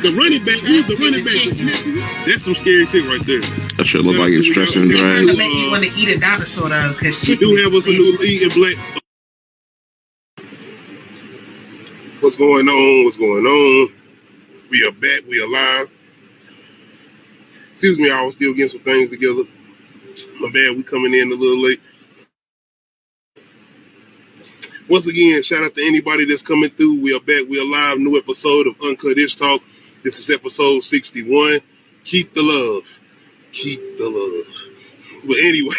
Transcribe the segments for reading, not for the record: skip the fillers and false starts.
The running back, who's the running back? That's some scary shit right there. That shit look like it's stressing and That's drag. to make you want to eat a dinosaur though, because We do have us a new league in black. What's going on? What's going on? We are back. We are live. Excuse me, I was still getting some things together. My bad, we coming in a little late. Once again, shout out to anybody that's coming through. We are back. We are live. New episode of Uncut Ishhh Talk. This is episode 61. Keep the love. Keep the love. But anyway,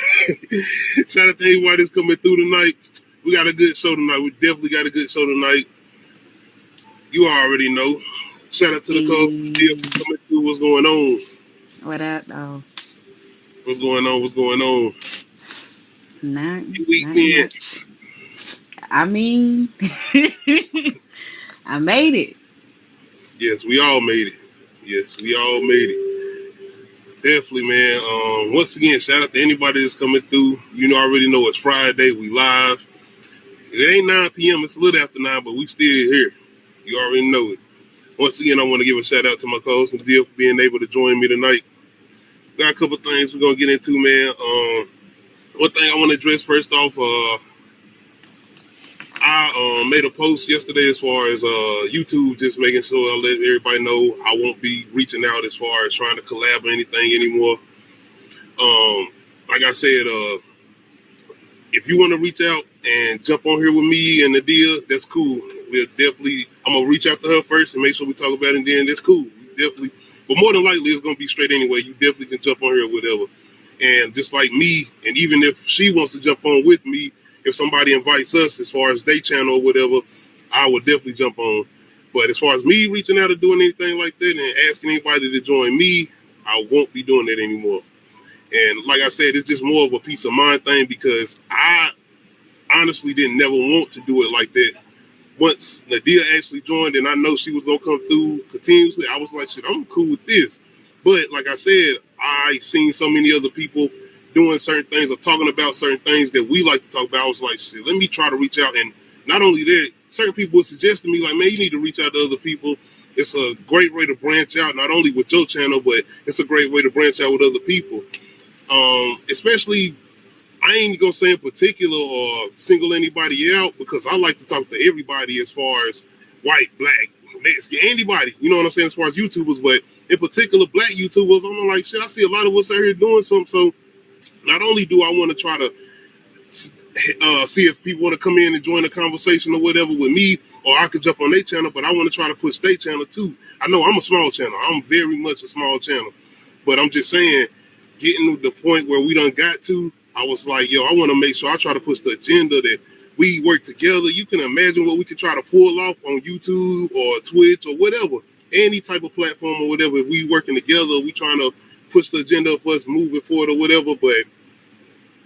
shout out to anybody that's coming through tonight. We got a good show tonight. We definitely got a good show tonight. You already know. Shout out to the co coming through. What's going on? What up, though? What's going on? What's going on? Not Weekend. much. I mean, I made it. Yes, we all made it. Yes, we all made it. Definitely, man. Once again, shout out to anybody that's coming through. You know, I already know it's Friday. We live. It ain't 9 p.m. It's a little after 9, but we still here. You already know it. Once again, I want to give a shout out to my co-host and deal for being able to join me tonight. Got a couple things we're gonna get into, man. One thing I want to address first off, I made a post yesterday as far as YouTube, just making sure I let everybody know I won't be reaching out as far as trying to collab or anything anymore. Like I said, if you want to reach out and jump on here with me and Nadia, that's cool. I'm gonna reach out to her first and make sure we talk about it, and then that's cool. Definitely. But more than likely, it's going to be straight anyway. You definitely can jump on here or whatever. And just like me, and even if she wants to jump on with me, if somebody invites us as far as their channel or whatever, I would definitely jump on. But as far as me reaching out or doing anything like that and asking anybody to join me, I won't be doing that anymore. And like I said, it's just more of a peace of mind thing because I honestly didn't never want to do it like that. Once Nadia actually joined and I know she was going to come through continuously, I was like, shit, I'm cool with this. But like I said, I seen so many other people doing certain things or talking about certain things that we like to talk about. I was like, shit, let me try to reach out. And not only that, certain people would suggest to me, like, man, you need to reach out to other people. It's a great way to branch out, not only with your channel, but it's a great way to branch out with other people. Especially, I ain't gonna say in particular or single anybody out because I like to talk to everybody as far as white, black, Mexican, anybody, you know what I'm saying, as far as YouTubers, but in particular black YouTubers, I'm like, shit, I see a lot of us out here doing something, so not only do I want to try to see if people want to come in and join the conversation or whatever with me, or I could jump on their channel, but I want to try to push their channel too. I know I'm a small channel, I'm very much a small channel, but I'm just saying, getting to the point where we done got to, I was like, yo, I want to make sure I try to push the agenda that we work together. You can imagine what we could try to pull off on YouTube or Twitch or whatever, any type of platform or whatever. If we working together, we trying to push the agenda for us moving forward or whatever. But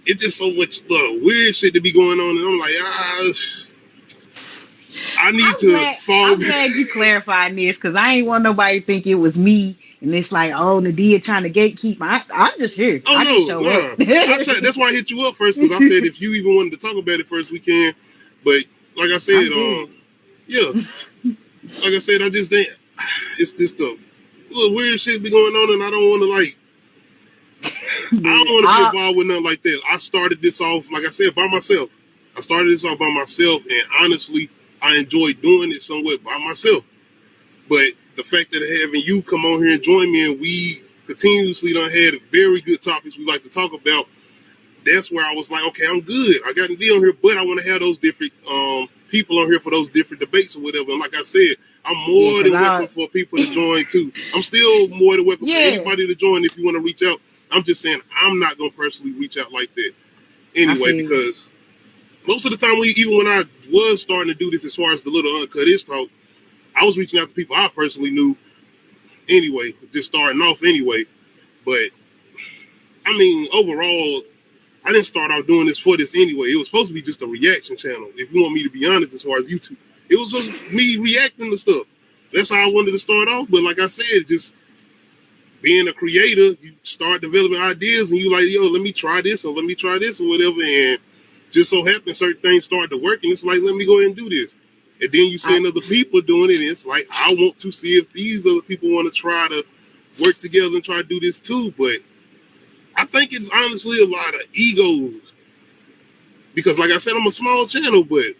it's just so much weird shit to be going on, and I'm like, I need to fall. I'm glad you clarified this because I ain't want nobody to think it was me. And it's like, oh, Nadia trying to gatekeep. I'm just here. Oh, I just show up. That's why I hit you up first, because I said if you even wanted to talk about it first, we can. But like I said, yeah. Like I said, I just think it's just a little weird shit be going on, and I don't want to I don't want to be involved with nothing like that. I started this off, like I said, by myself. I started this off by myself, and honestly, I enjoy doing it somewhat by myself. But the fact that having you come on here and join me, and we continuously done had very good topics we like to talk about, that's where I was like, okay, I'm good. I got a deal on here, but I want to have those different people on here for those different debates or whatever. And like I said, I'm more than welcome for people to join too. I'm still more than welcome for anybody to join if you want to reach out. I'm just saying I'm not going to personally reach out like that anyway, because most of the time, even when I was starting to do this as far as the little Uncut Ishhh Talk, I was reaching out to people I personally knew anyway, just starting off anyway. But, I mean, overall, I didn't start out doing this for this anyway. It was supposed to be just a reaction channel, if you want me to be honest, as far as YouTube. It was just me reacting to stuff. That's how I wanted to start off. But like I said, just being a creator, you start developing ideas, and you like, yo, let me try this or let me try this or whatever. And just so happens certain things start to work, and it's like, let me go ahead and do this. And then you seeing other people doing it, and it's like, I want to see if these other people want to try to work together and try to do this too. But I think it's honestly a lot of egos. Because like I said, I'm a small channel, but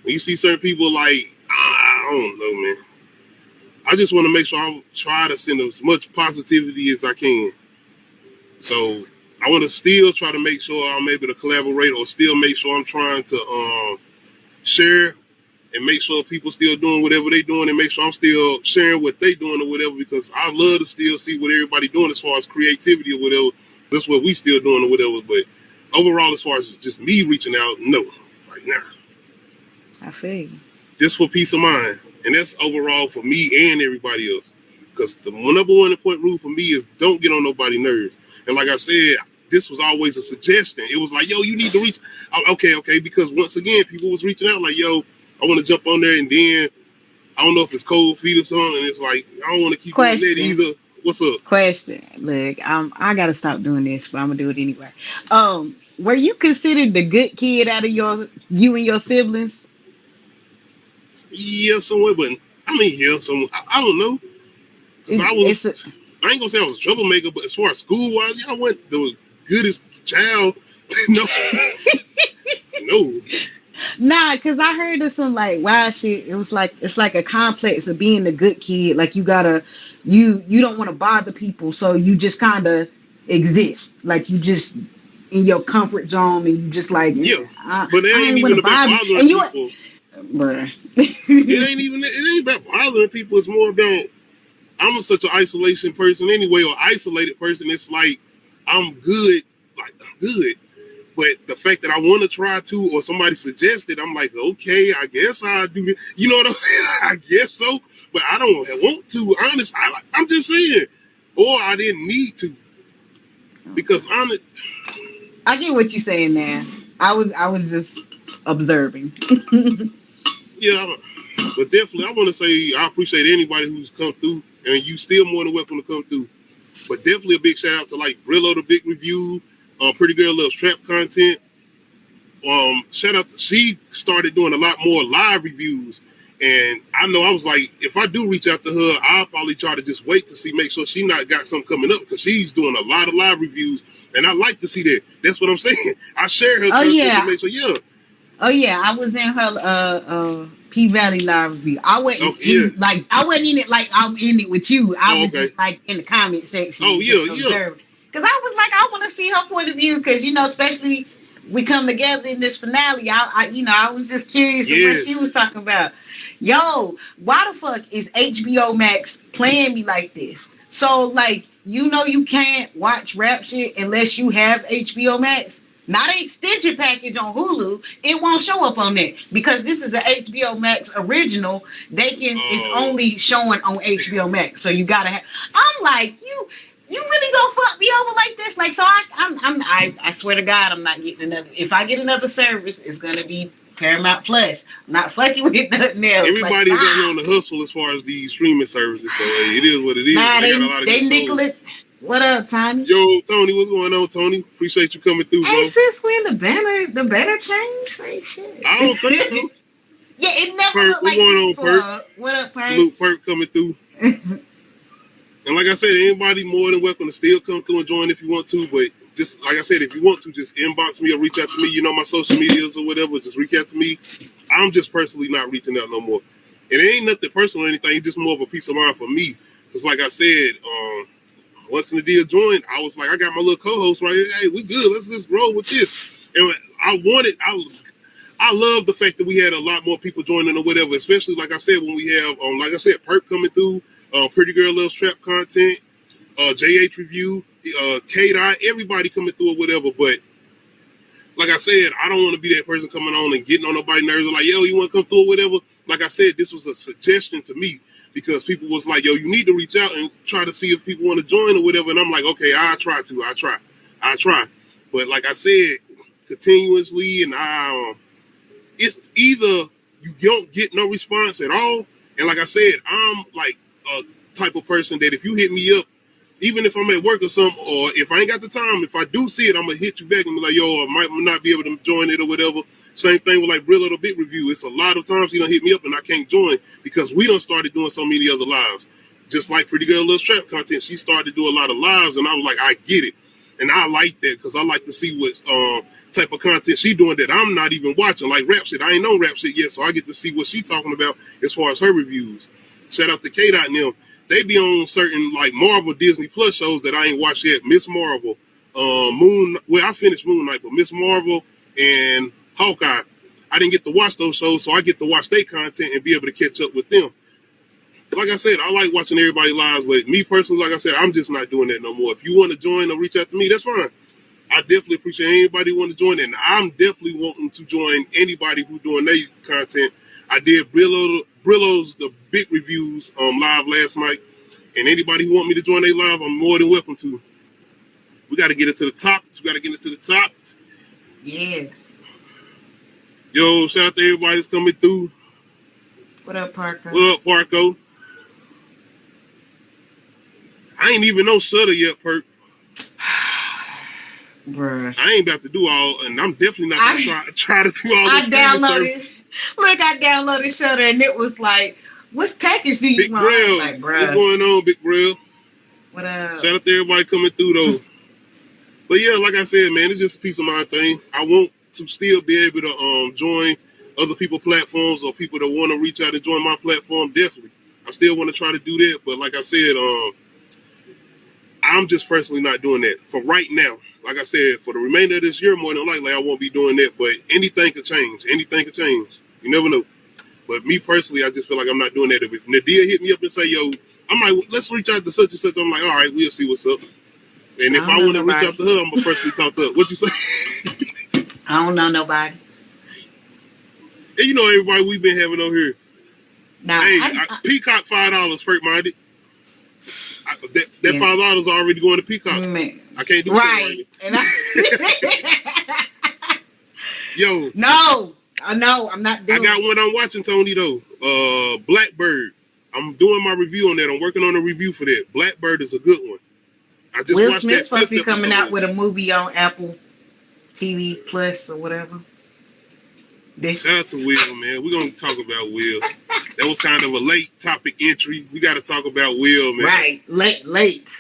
when you see certain people like, I don't know, man. I just want to make sure I try to send as much positivity as I can. So I want to still try to make sure I'm able to collaborate, or still make sure I'm trying to share and make sure people still doing whatever they doing, and make sure I'm still sharing what they doing or whatever, because I love to still see what everybody doing as far as creativity or whatever. That's what we still doing or whatever. But overall, as far as just me reaching out, no. Like, nah. I feel you. Just for peace of mind. And that's overall for me and everybody else. Because the number one important rule for me is don't get on nobody's nerves. And like I said, this was always a suggestion. It was like, yo, you need to reach. Okay. Because once again, people was reaching out like, yo, I want to jump on there, and then I don't know if it's cold feet or something. And it's like, I don't want to keep doing that either. What's up? Question. Look, I gotta stop doing this, but I'm gonna do it anyway. Were you considered the good kid out of you and your siblings? Yeah, somewhere, but I mean, yeah, somewhere. I don't know. I ain't gonna say I was a troublemaker, but as far as school wise, I wasn't the goodest child. No. No. Nah, because I heard of some like wild shit. It was like, it's like a complex of being the good kid. Like you don't want to bother people, so you just kind of exist. Like you just in your comfort zone, and you just like, yeah. But it ain't even about bothering people. Bruh. It ain't about bothering people. It's more about, I'm such an isolation person anyway, or isolated person. It's like I'm good. But the fact that I want to try to, or somebody suggested, I'm like, okay, I guess I'll do it. You know what I'm saying? I guess so. But I don't want to. Honest, I'm just saying. Or I didn't need to. Because I get what you're saying now. I was just observing. Yeah, but definitely, I want to say I appreciate anybody who's come through, and you still more than welcome to come through. But definitely a big shout out to like Brillo, the big review, Pretty Girl Loves Trap content. Shout out to, she started doing a lot more live reviews, and I know I was like, if I do reach out to her, I'll probably try to just wait to see, make sure she not got something coming up, because she's doing a lot of live reviews, and I like to see that. That's what I'm saying. I share her content to make sure, yeah. Oh yeah, I was in her P Valley live review. I wasn't I wasn't in it like I'm in it with you. I was just like in the comment section. Oh yeah. Because I was like, I want to see her point of view, because especially we come together in this finale. I was just curious of what she was talking about. Yo, why the fuck is HBO Max playing me like this? So like, you can't watch rap shit unless you have HBO Max. Not an extension package on Hulu. It won't show up on there because this is an HBO Max original. It's only showing on HBO Max. So you gotta have. I'm like, you really gonna fuck me over like this? Like, so I swear to God, I'm not getting another. If I get another service, it's gonna be Paramount Plus. I'm not fucking with nothing else. Everybody's on the hustle as far as these streaming services. So it is what it is. Nah, they nickel it. What up, Tony? Yo, Tony, what's going on, Tony? Appreciate you coming through, bro. Hey, sis, when the banner changed? Like, shit. I don't think so. Yeah, it never Perk, looked like going on, Perk. What up, Perk? Salute, Perk, coming through. And like I said, anybody more than welcome to still come through and join if you want to. But just like I said, if you want to, just inbox me or reach out to me. My social medias or whatever. Just reach out to me. I'm just personally not reaching out no more. And it ain't nothing personal or anything. It's just more of a peace of mind for me. Because like I said, once the deal joined, I was like, I got my little co-host right here. Hey, we good. Let's just roll with this. And I love the fact that we had a lot more people joining or whatever, especially like I said, when we have, like I said, Perk coming through, Pretty Girl Loves Trap content, JH review, K-Dot, everybody coming through or whatever. But like I said, I don't want to be that person coming on and getting on nobody's nerves and like, yo, you want to come through or whatever. Like I said, this was a suggestion to me. Because people was like, yo, you need to reach out and try to see if people want to join or whatever. And I'm like, okay, I try. But like I said, continuously, and it's either you don't get no response at all. And like I said, I'm like a type of person that if you hit me up, even if I'm at work or something, or if I ain't got the time, if I do see it, I'm going to hit you back and be like, yo, I might not be able to join it or whatever. Same thing with like Real Little Big Review. It's a lot of times he done hit me up and I can't join because we done started doing so many other lives. Just like Pretty Girl Little Strap content, she started to do a lot of lives, and I was like, I get it, and I like that because I like to see what type of content she doing that I'm not even watching, like rap shit. I ain't know rap shit yet, so I get to see what she talking about as far as her reviews. Shout out to K-Dot and them. They be on certain like Marvel Disney Plus shows that I ain't watched yet. Miss Marvel, I finished Moon Knight, but Miss Marvel and Hawkeye, I didn't get to watch those shows, so I get to watch their content and be able to catch up with them. Like I said, I like watching everybody lives, but me personally, like I said, I'm just not doing that no more. If you want to join or reach out to me, that's fine. I definitely appreciate anybody who want to join, and I'm definitely wanting to join anybody who doing their content. I did Brillo's the big reviews live last night, and anybody who want me to join their live, I'm more than welcome to. We got to get it to the top. Yeah. Yo, shout out to everybody that's coming through. What up, Parker? What up, Parko? I ain't even know Shutter yet, Perk. Bruh. I ain't about to do all, and I'm definitely not going to try to do all this. I downloaded Shutter, and it was like, which package do you Big want? Grill. Like, bruh. What's going on, Big Grill? What up? Shout out to everybody coming through, though. But yeah, like I said, man, it's just a peace of mind thing. I want to still be able to join other people's platforms or people that want to reach out and join my platform. Definitely. I still want to try to do that, but like I said, I'm just personally not doing that for right now. Like I said, for the remainder of this year, more than likely, I won't be doing that. But anything could change. You never know. But me personally, I just feel like I'm not doing that. If Nadia hit me up and say, yo, I'm like, let's reach out to such and such. I'm like, all right, we'll see what's up. And if I want to reach out to her, I'm going to personally talk to her. What you say? I don't know nobody. And you know everybody we've been having on here. Nah, hey, Peacock $5 per minded. That $5 already going to Peacock. Man. I can't do right. And Yo. No, I'm not doing I got one I'm watching, Tony, though. Blackbird. I'm doing my review on that. I'm working on a review for that. Blackbird is a good one. I just Will watched Smith's that supposed to be coming episode. out with a movie on Apple TV Plus or whatever. Shout out to Will, man. We're going to talk about Will. That was kind of a late topic entry. We got to talk about Will, man. Right. Late.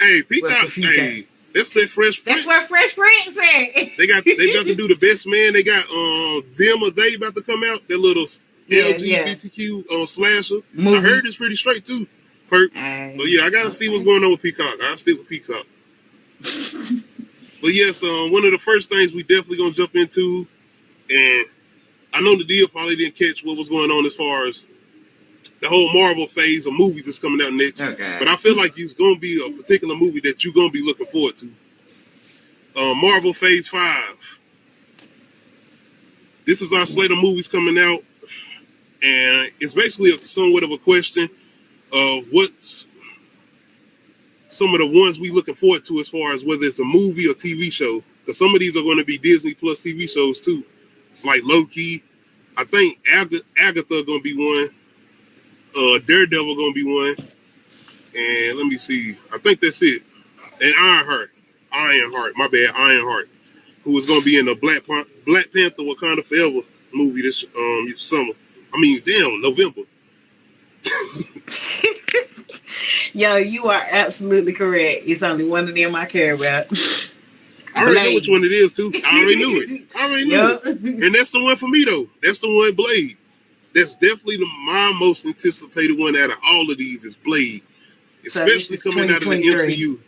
Hey, Peacock, hey, that's their Fresh Prince. That's what Fresh Prince said. They about to do the best man. They got them or they about to come out. That little LGBTQ slasher. Movie. I heard it's pretty straight too. Perk. So yeah, I gotta see what's going on with Peacock. I'll stick with Peacock. But yes, one of the first things we definitely gonna jump into, and I know Nadia probably didn't catch what was going on as far as the whole Marvel phase of movies that's coming out next. Okay. But I feel like it's going to be a particular movie that you're going to be looking forward to. Marvel Phase 5. This is our slate of movies coming out. And it's basically somewhat of a question of what's some of the ones we looking forward to as far as whether it's a movie or TV show. Because some of these are going to be Disney Plus TV shows too. It's like Loki. I think Agatha going to be one. Daredevil gonna be one, and let me see. I think that's it. And Ironheart, who is gonna be in the Black Panther: Wakanda Forever movie this summer. I mean, damn, November. Yo, you are absolutely correct. It's only one of them I care about. I already know which one it is too. I already knew it. And that's the one for me though. That's the one, Blade. That's definitely my most anticipated one out of all of these is Blade, especially coming out of the MCU.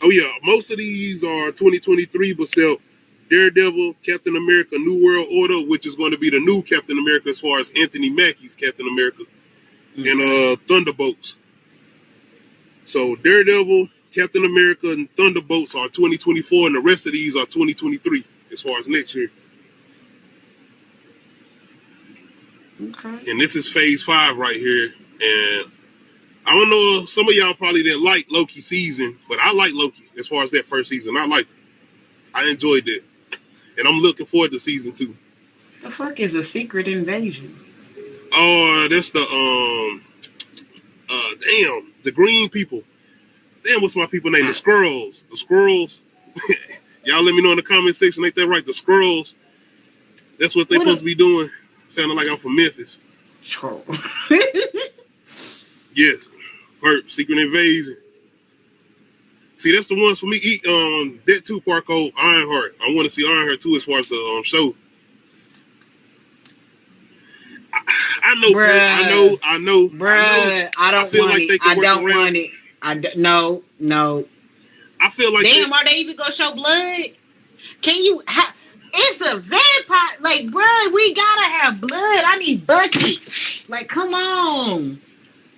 Oh yeah, most of these are 2023, but still, Daredevil, Captain America, New World Order, which is going to be the new Captain America as far as Anthony Mackie's Captain America, and Thunderbolts. So Daredevil, Captain America, and Thunderbolts are 2024, and the rest of these are 2023 as far as next year. Okay. And this is Phase 5 right here. And I don't know, some of y'all probably didn't like Loki season, but I like Loki as far as that first season. I liked it. I enjoyed it. And I'm looking forward to season 2. The fuck is a secret invasion? Oh, that's the the green people. Damn, what's my people name? The Skrulls. The Skrulls. Y'all let me know in the comment section, ain't that right? The Skrulls. That's what they supposed to be doing. Sounding like I'm from Memphis. Yes. Perp, Secret Invasion. See, that's the ones for me. That 2-part called Ironheart. I want to see Ironheart too as far as the show. I know, bruh, I know. Bruh, I don't feel want like it. They can I work don't around. want it. No. I feel like damn, are they even gonna show blood? Can you? It's a vampire. Like, bruh, we gotta have blood. I need buckets. Like, come on.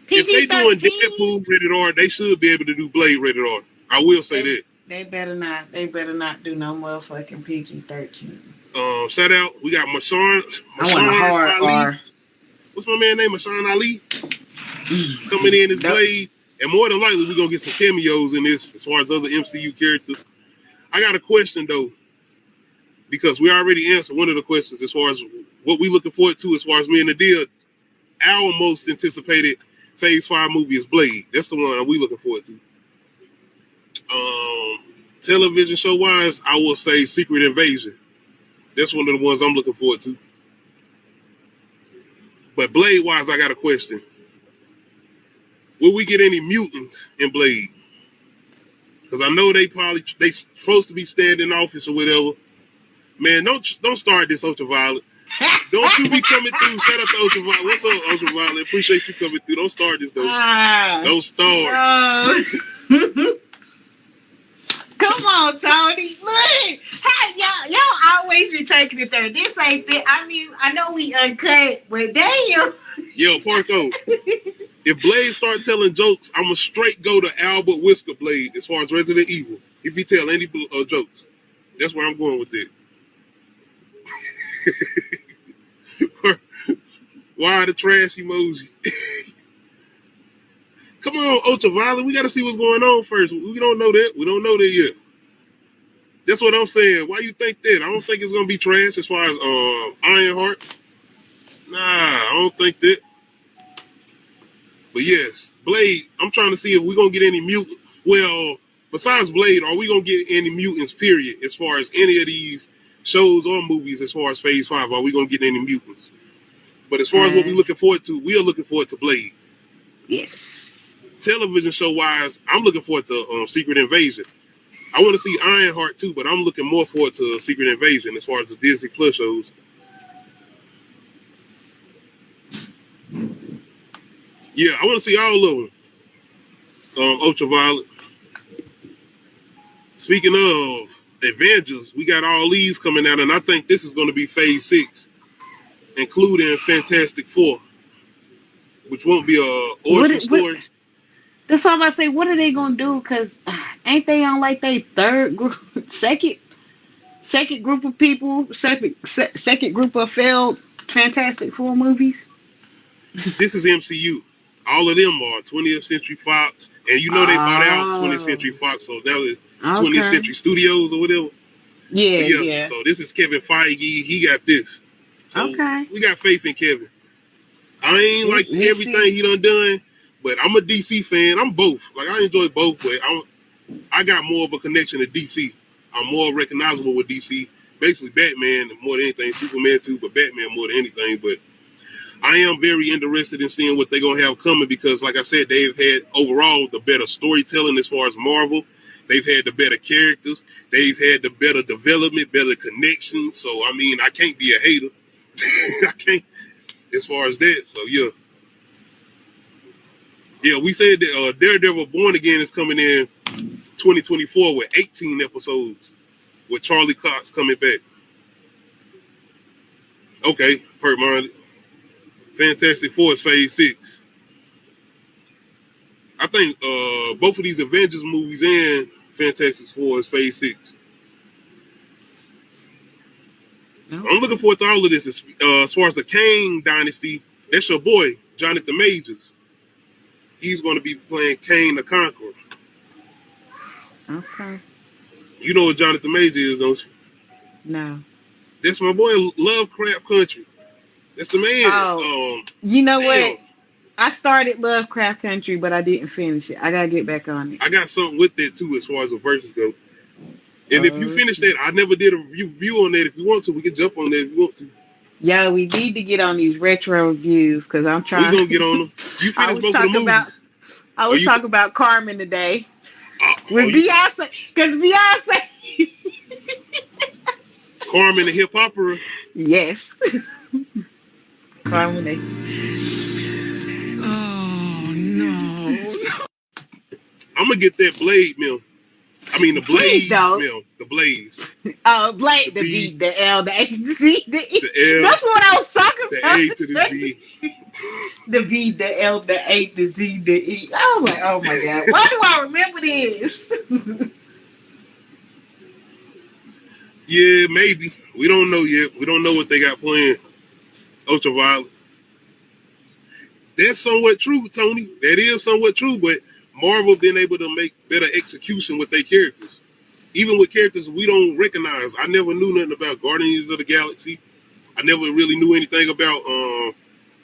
If they doing PG-13? Deadpool rated R, they should be able to do Blade rated R. I will say that. They better not. They better not do no motherfucking PG-13. Shout out. We got Marshawn I want a hard Ali. R. What's my man name? Marshawn Ali coming in as Blade, and more than likely we're gonna get some cameos in this as far as other MCU characters. I got a question though, because we already answered one of the questions as far as what we looking forward to as far as me and Nadia. Our most anticipated Phase 5 movie is Blade. That's the one that we looking forward to. Television show wise, I will say Secret Invasion. That's one of the ones I'm looking forward to. But Blade wise, I got a question. Will we get any mutants in Blade? Because I know they supposed to be standing in office or whatever. Man, don't start this Ultraviolet. Don't you be coming through. Shout out to Ultraviolet. What's up, Ultraviolet? Appreciate you coming through. Don't start this though. Don't start. Come on, Tony. Look, hey, y'all always be taking it there. This ain't it. I mean, I know we uncut, but damn. Yo, Parko. If Blade start telling jokes, I'ma straight go to Albert Whisker Blade as far as Resident Evil. If he tell any jokes, that's where I'm going with it. Why the trash emoji? Come on, Ultraviolet. We got to see what's going on first. We don't know that. We don't know that yet. That's what I'm saying. Why you think that? I don't think it's going to be trash as far as Ironheart. Nah, I don't think that. But yes, Blade, I'm trying to see if we're going to get any mutant. Well, besides Blade, are we going to get any mutants, period, as far as any of these shows or movies as far as Phase 5? Are we going to get any mutants? But as far as what we're looking forward to, we are looking forward to Blade. Yes. Television show wise, I'm looking forward to Secret Invasion. I want to see Ironheart too, but I'm looking more forward to Secret Invasion as far as the Disney Plus shows. Yeah, I want to see all of them. Ultraviolet. Speaking of Avengers, we got all these coming out, and I think this is going to be Phase 6, including Fantastic Four, which won't be a origin story. That's all I'm about to say. What are they gonna do? Cause ain't they on like they third group, second group of people, second group of failed Fantastic Four movies? This is MCU. All of them are 20th Century Fox, and you know they bought out 20th Century Fox, so that was 20th Century Studios or whatever. Yeah. So this is Kevin Feige. He got this. So we got faith in Kevin. I ain't like everything he done. But I'm a DC fan. I'm both. Like, I enjoy both, but I got more of a connection to DC. I'm more recognizable with DC. Basically, Batman more than anything. Superman too, but Batman more than anything. But I am very interested in seeing what they're going to have coming because, like I said, they've had overall the better storytelling as far as Marvel. They've had the better characters. They've had the better development, better connection. So, I mean, I can't be a hater. I can't as far as that. So, yeah. Yeah, we said that Daredevil Born Again is coming in 2024 with 18 episodes with Charlie Cox coming back. Okay, minded. Fantastic Four is Phase 6. I think both of these Avengers movies and Fantastic Four is Phase 6. Okay. I'm looking forward to all of this. As far as the Kane dynasty, that's your boy, Jonathan Majors. He's going to be playing Kane the Conqueror. Okay. You know what Jonathan Major is, don't you? No. That's my boy, Lovecraft Country. That's the man. Oh, you know what? I started Lovecraft Country, but I didn't finish it. I got to get back on it. I got something with that, too, as far as the verses go. And if you finish that, I never did a review on that. If you want to, we can jump on that if you want to. Yo, we need to get on these retro reviews because I'm We trying. gonna get on them. You I finished was both of the talking about. movies? I Are was you? talking about Carmen today Oh, with you Beyonce because Beyonce. Carmen the hip opera. Yes, Carmen. Oh no. I'm gonna get that blade mill. I mean the Please blaze don't. mill. The blaze. The Blake, the B, B, the L, the A, the C, the E. the L, That's what I was talking the about. A to the Z. The B, the L, the A, the Z, the E. I was like, oh my God. Why do I remember this? Yeah, maybe. We don't know yet. We don't know what they got planned. Ultraviolet. That's somewhat true, Tony. That is somewhat true, but Marvel been able to make better execution with their characters. Even with characters we don't recognize. I never knew nothing about Guardians of the Galaxy. I never really knew anything about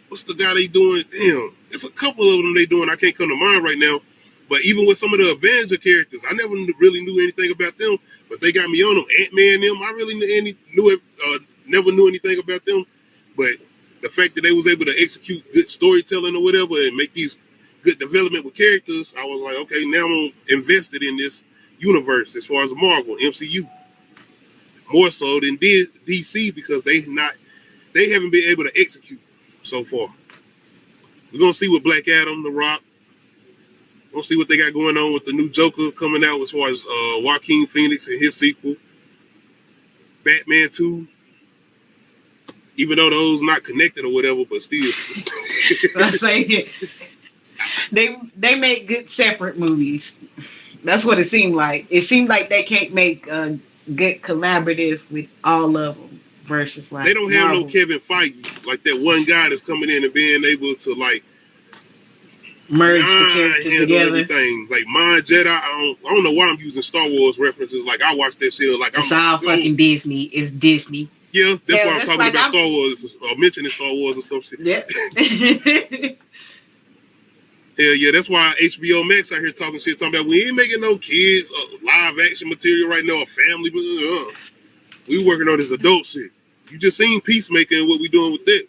what's the guy they doing? Damn, it's a couple of them they doing. I can't come to mind right now. But even with some of the Avenger characters, I never really knew anything about them. But they got me on them. Ant-Man, them, I really never knew anything about them. But the fact that they was able to execute good storytelling or whatever and make these good development with characters, I was like, okay, now I'm invested in this universe as far as Marvel, MCU, more so than DC because they haven't been able to execute so far. We're gonna see what Black Adam, The Rock. We'll see what they got going on with the new Joker coming out as far as Joaquin Phoenix and his sequel, Batman 2. Even though those not connected or whatever, but still. I'm saying they make good separate movies. That's what it seemed like. It seemed like they can't make a good collaborative with all of them versus like They don't have Marvel. no Kevin Feige, like that one guy that's coming in and being able to like Merge the characters handle together. everything. Like Mind Jedi, I don't know why I'm using Star Wars references. Like I watch that shit like It's all fucking Disney. It's Disney. Yeah, that's why I'm that's talking like about Star Wars or mentioning Star Wars or some shit. Yep. Hell yeah, that's why HBO Max out here talking shit, talking about we ain't making no kids live action material right now, or family. We working on this adult shit. You just seen Peacemaker and what we doing with that.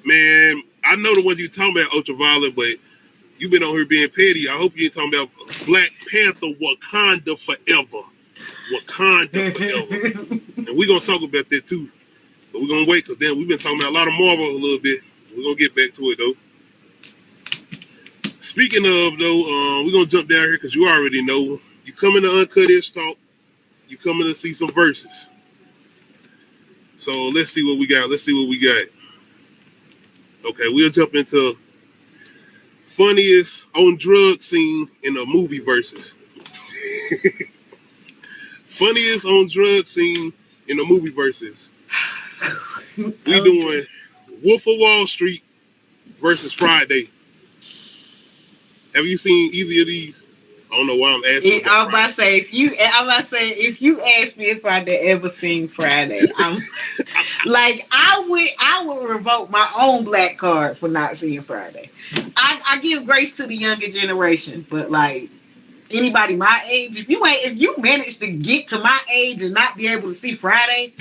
Man, I know the one you talking about, Ultraviolet, but you been on here being petty. I hope you ain't talking about Black Panther, Wakanda forever. Wakanda forever. And we're going to talk about that too. But we're going to wait because then we've been talking about a lot of Marvel a little bit. We're going to get back to it though. Speaking of though, we're going to jump down here because you already know. You coming to Uncut Ishhh Talk. You coming to see some verses. So let's see what we got. Okay, we'll jump into funniest on drug scene in the movie verses. Funniest on drug scene in the movie verses. We doing Wolf of Wall Street versus Friday. Have you seen either of these? I don't know why I'm asking. I'm about to say if you ask me if I'd ever seen Friday, I'm like I would revoke my own black card for not seeing Friday. I give grace to the younger generation, but like anybody my age, if you manage to get to my age and not be able to see Friday,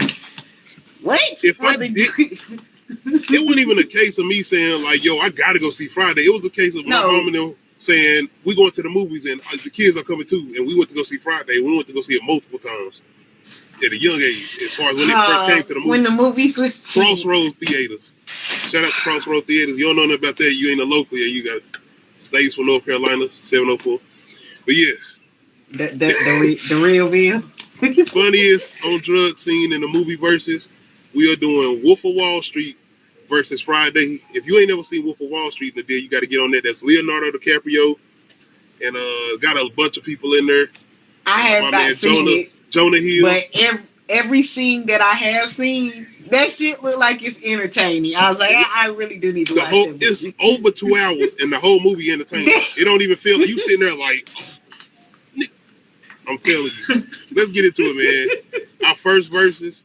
wait. If I did, it wasn't even a case of me saying like, "Yo, I gotta go see Friday." It was a case of my mom and them saying, "We going to the movies and the kids are coming too," and we went to go see Friday. We went to go see it multiple times at a young age. As far as when it first came to the movies, when the movies was cheap. Crossroads Theaters. Shout out to Crossroads Theaters. You don't know nothing about that. You ain't a local. Yeah, you got States from North Carolina, 704. But yes, the real deal. Funniest on drug scene in the movie versus. We are doing Wolf of Wall Street versus Friday. If you ain't never seen Wolf of Wall Street in the day, you got to get on that. That's Leonardo DiCaprio and got a bunch of people in there. I have not seen Jonah Hill. But every scene that I have seen, that shit look like it's entertaining. I was like, I really do need to watch it. It's over 2 hours and the whole movie entertaining. It don't even feel like you sitting there like, I'm telling you. Let's get into it, man. Our first verses.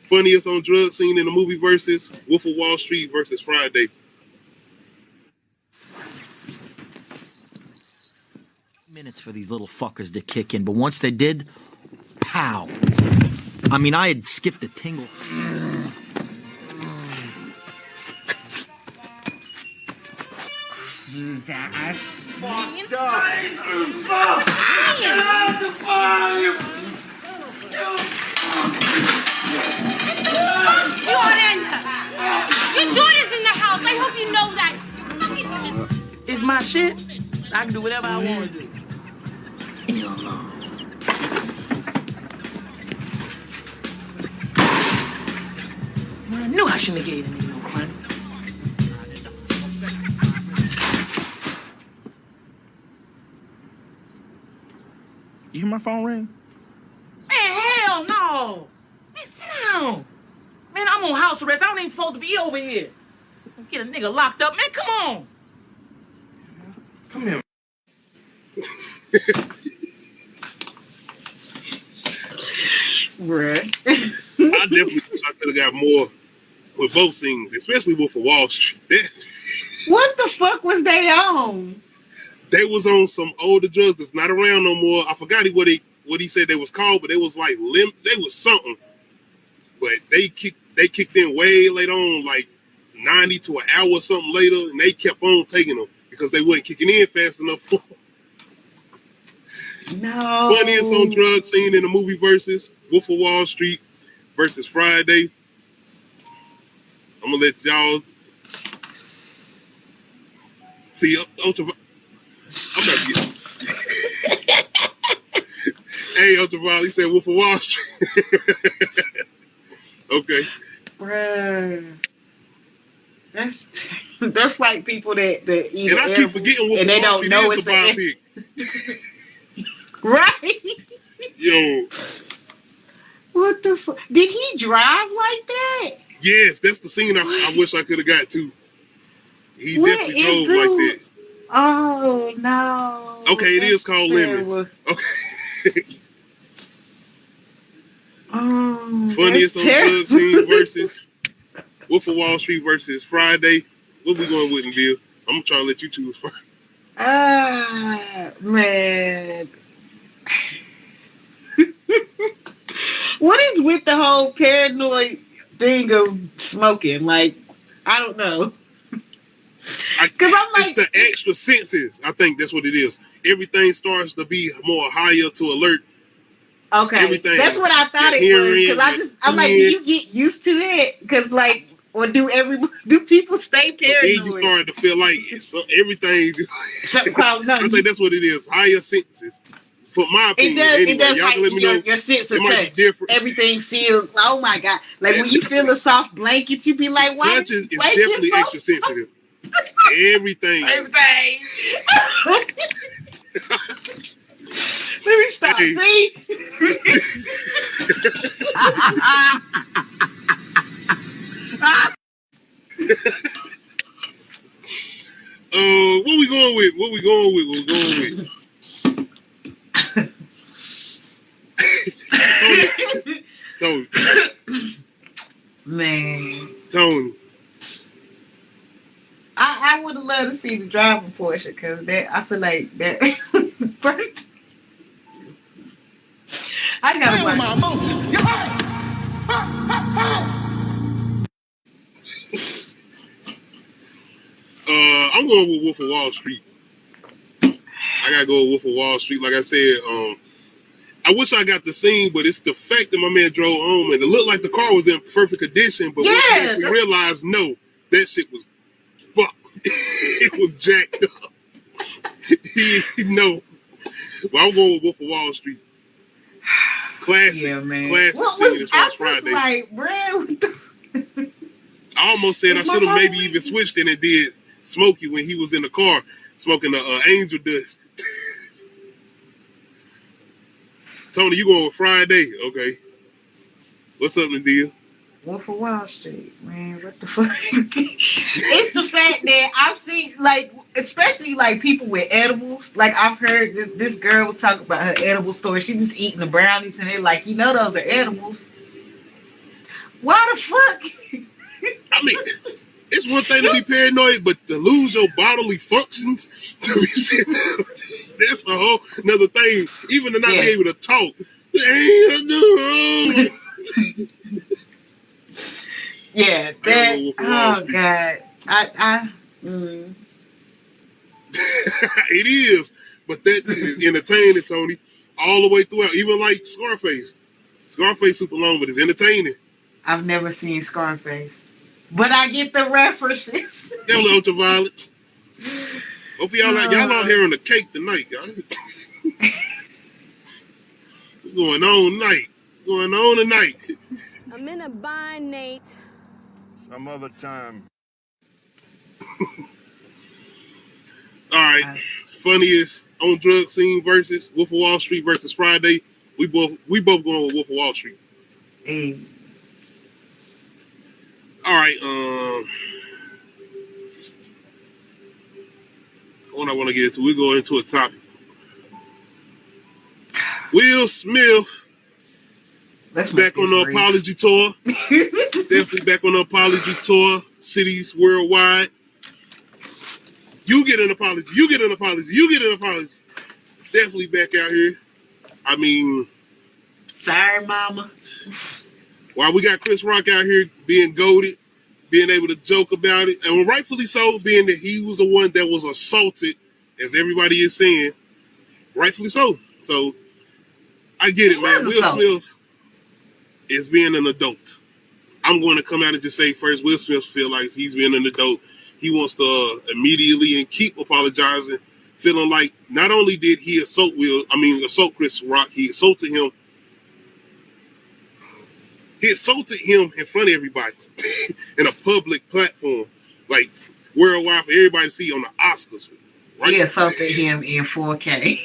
Funniest on drug scene in the movie versus Wolf of Wall Street versus Friday. minutes for these little fuckers to kick in, but once they did, pow. I mean, I had skipped the tingle. Jesus. Fucked up. Jordan! Your daughter's in the house. I hope you know that. It's my shit. I can do whatever I want to do. I knew I shouldn't have gave him no money. You hear my phone ring? Man, hell no! Man, sit down! Man, I'm on house arrest. I don't even supposed to be over here. Get a nigga locked up. Man, come on! Come here. Bruh. I definitely I could have got more with both scenes, especially Wolf of Wall Street. What the fuck was they on? They was on some older drugs that's not around no more. I forgot what he said they was called, but they was like they was something. But they kicked in way later on, like 90 to an hour or something later, and they kept on taking them because they wasn't kicking in fast enough for them. No. Funniest on drug scene in the movie versus Wolf of Wall Street versus Friday. I'm gonna let y'all see. I'm about to get. Hey, Ultraviolet, he said Wolf of Wall Street. Okay. Bruh. That's like people that either and I keep forgetting Wolf and of they Wall don't Street know is it's the biopic. Right. Yo. What the fuck? Did he drive like that? Yes, that's the scene I wish I could have got to. He definitely drove like that. Oh no. Okay, it is called terrible. Limits. Okay. Funniest on drug scene versus Wolf of Wall Street versus Friday. What we going with, Bill? I'm trying to let you choose first. Man. What is with the whole paranoid thing of smoking? Like, I don't know. Because I'm like, it's the extra senses. I think that's what it is. Everything starts to be more higher to alert. Okay, everything. That's what I thought it was. Because I'm like, do you get used to it? Because like, or do people stay paranoid? Then you start to feel like everything. I think that's what it is. Higher senses. For my opinion, it does. Y'all can let me know. Your sense of it might touch. be different. Everything feels. Oh my god! Like when you feel a soft blanket, you be like, "Why?" Touch is definitely extra sensitive. Everything. Everything. Let me stop. Hey. See. What we going with? What we going with? Tony. Man. Tony. I would have loved to see the driving portion because that I feel like that first. I gotta watch my emotions. I'm going with Wolf of Wall Street. I gotta go with Wolf of Wall Street. Like I said, I wish I got the scene, but it's the fact that my man drove home and it looked like the car was in perfect condition, but once he actually realized, no, that shit was fucked. It was jacked up. No. Well, I'm going with Wolf of Wall Street. Classic. Yeah, man. Classic scene as far as Friday. Like, bro, I almost said I should have maybe even switched it and did Smokey when he was in the car smoking the angel dust. Tony, you going with Friday? Okay. What's up, Nadia? Wolf of Wall Street, man. What the fuck? It's the fact that I've seen, like, especially like people with edibles. Like I've heard this girl was talking about her edible story. She was eating the brownies, and they're like, you know, those are edibles. Why the fuck? I mean, it's It's one thing to be paranoid, but to lose your bodily functions, to be sitting there, that's a whole another thing. Even to not be able to talk. Yeah, that. Oh God, It is, but that is entertaining, Tony, all the way throughout. Even like Scarface. Scarface super long, but it's entertaining. I've never seen Scarface, but I get the references. That was Ultraviolet. Hope y'all out here on the cake tonight, y'all. What's going on tonight? What's going on tonight? I'm in a bind, Nate. Some other time. All right. Funniest on drug scene versus Wolf of Wall Street versus Friday. We both going with Wolf of Wall Street. Hey. All right. What I want to get into, we go into a topic. Will Smith back on the apology tour. Definitely back on the apology tour. Cities worldwide. You get an apology. You get an apology. You get an apology. Definitely back out here. I mean, sorry, mama. While we got Chris Rock out here being goated, being able to joke about it, and rightfully so, being that he was the one that was assaulted, as everybody is saying, rightfully so. So I get it, man. Will Smith is being an adult. I'm going to come out and just say first, Will Smith feel like he's being an adult. He wants to immediately and keep apologizing, feeling like not only did he assault Chris Rock, he assaulted him. He assaulted him in front of everybody in a public platform, like worldwide for everybody to see on the Oscars. Right? He assaulted him in 4K.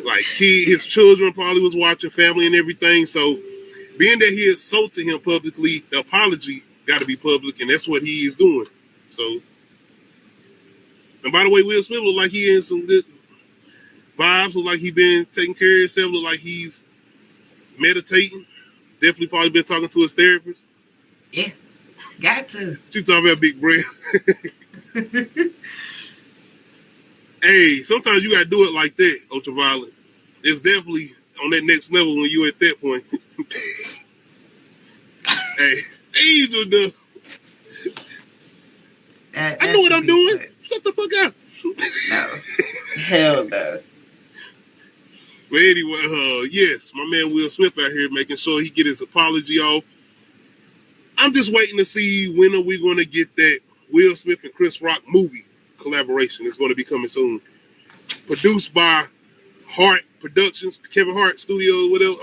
Like his children probably was watching, family and everything. So being that he assaulted him publicly, the apology got to be public, and that's what he is doing. So, and by the way, Will Smith look like he in some good vibes. Look like he been taking care of himself. Look like he's meditating. Definitely probably been talking to his therapist. Yeah, got to. You talking about big breath. Hey, sometimes you got to do it like that, Ultraviolet. It's definitely on that next level when you at that point. Hey, Angel does. I know what I'm doing. Shut the fuck up. No. Hell no. But anyway, yes, my man Will Smith out here making sure he get his apology off. I'm just waiting to see when are we going to get that Will Smith and Chris Rock movie collaboration. It's going to be coming soon. Produced by Hart Productions, Kevin Hart Studios, whatever.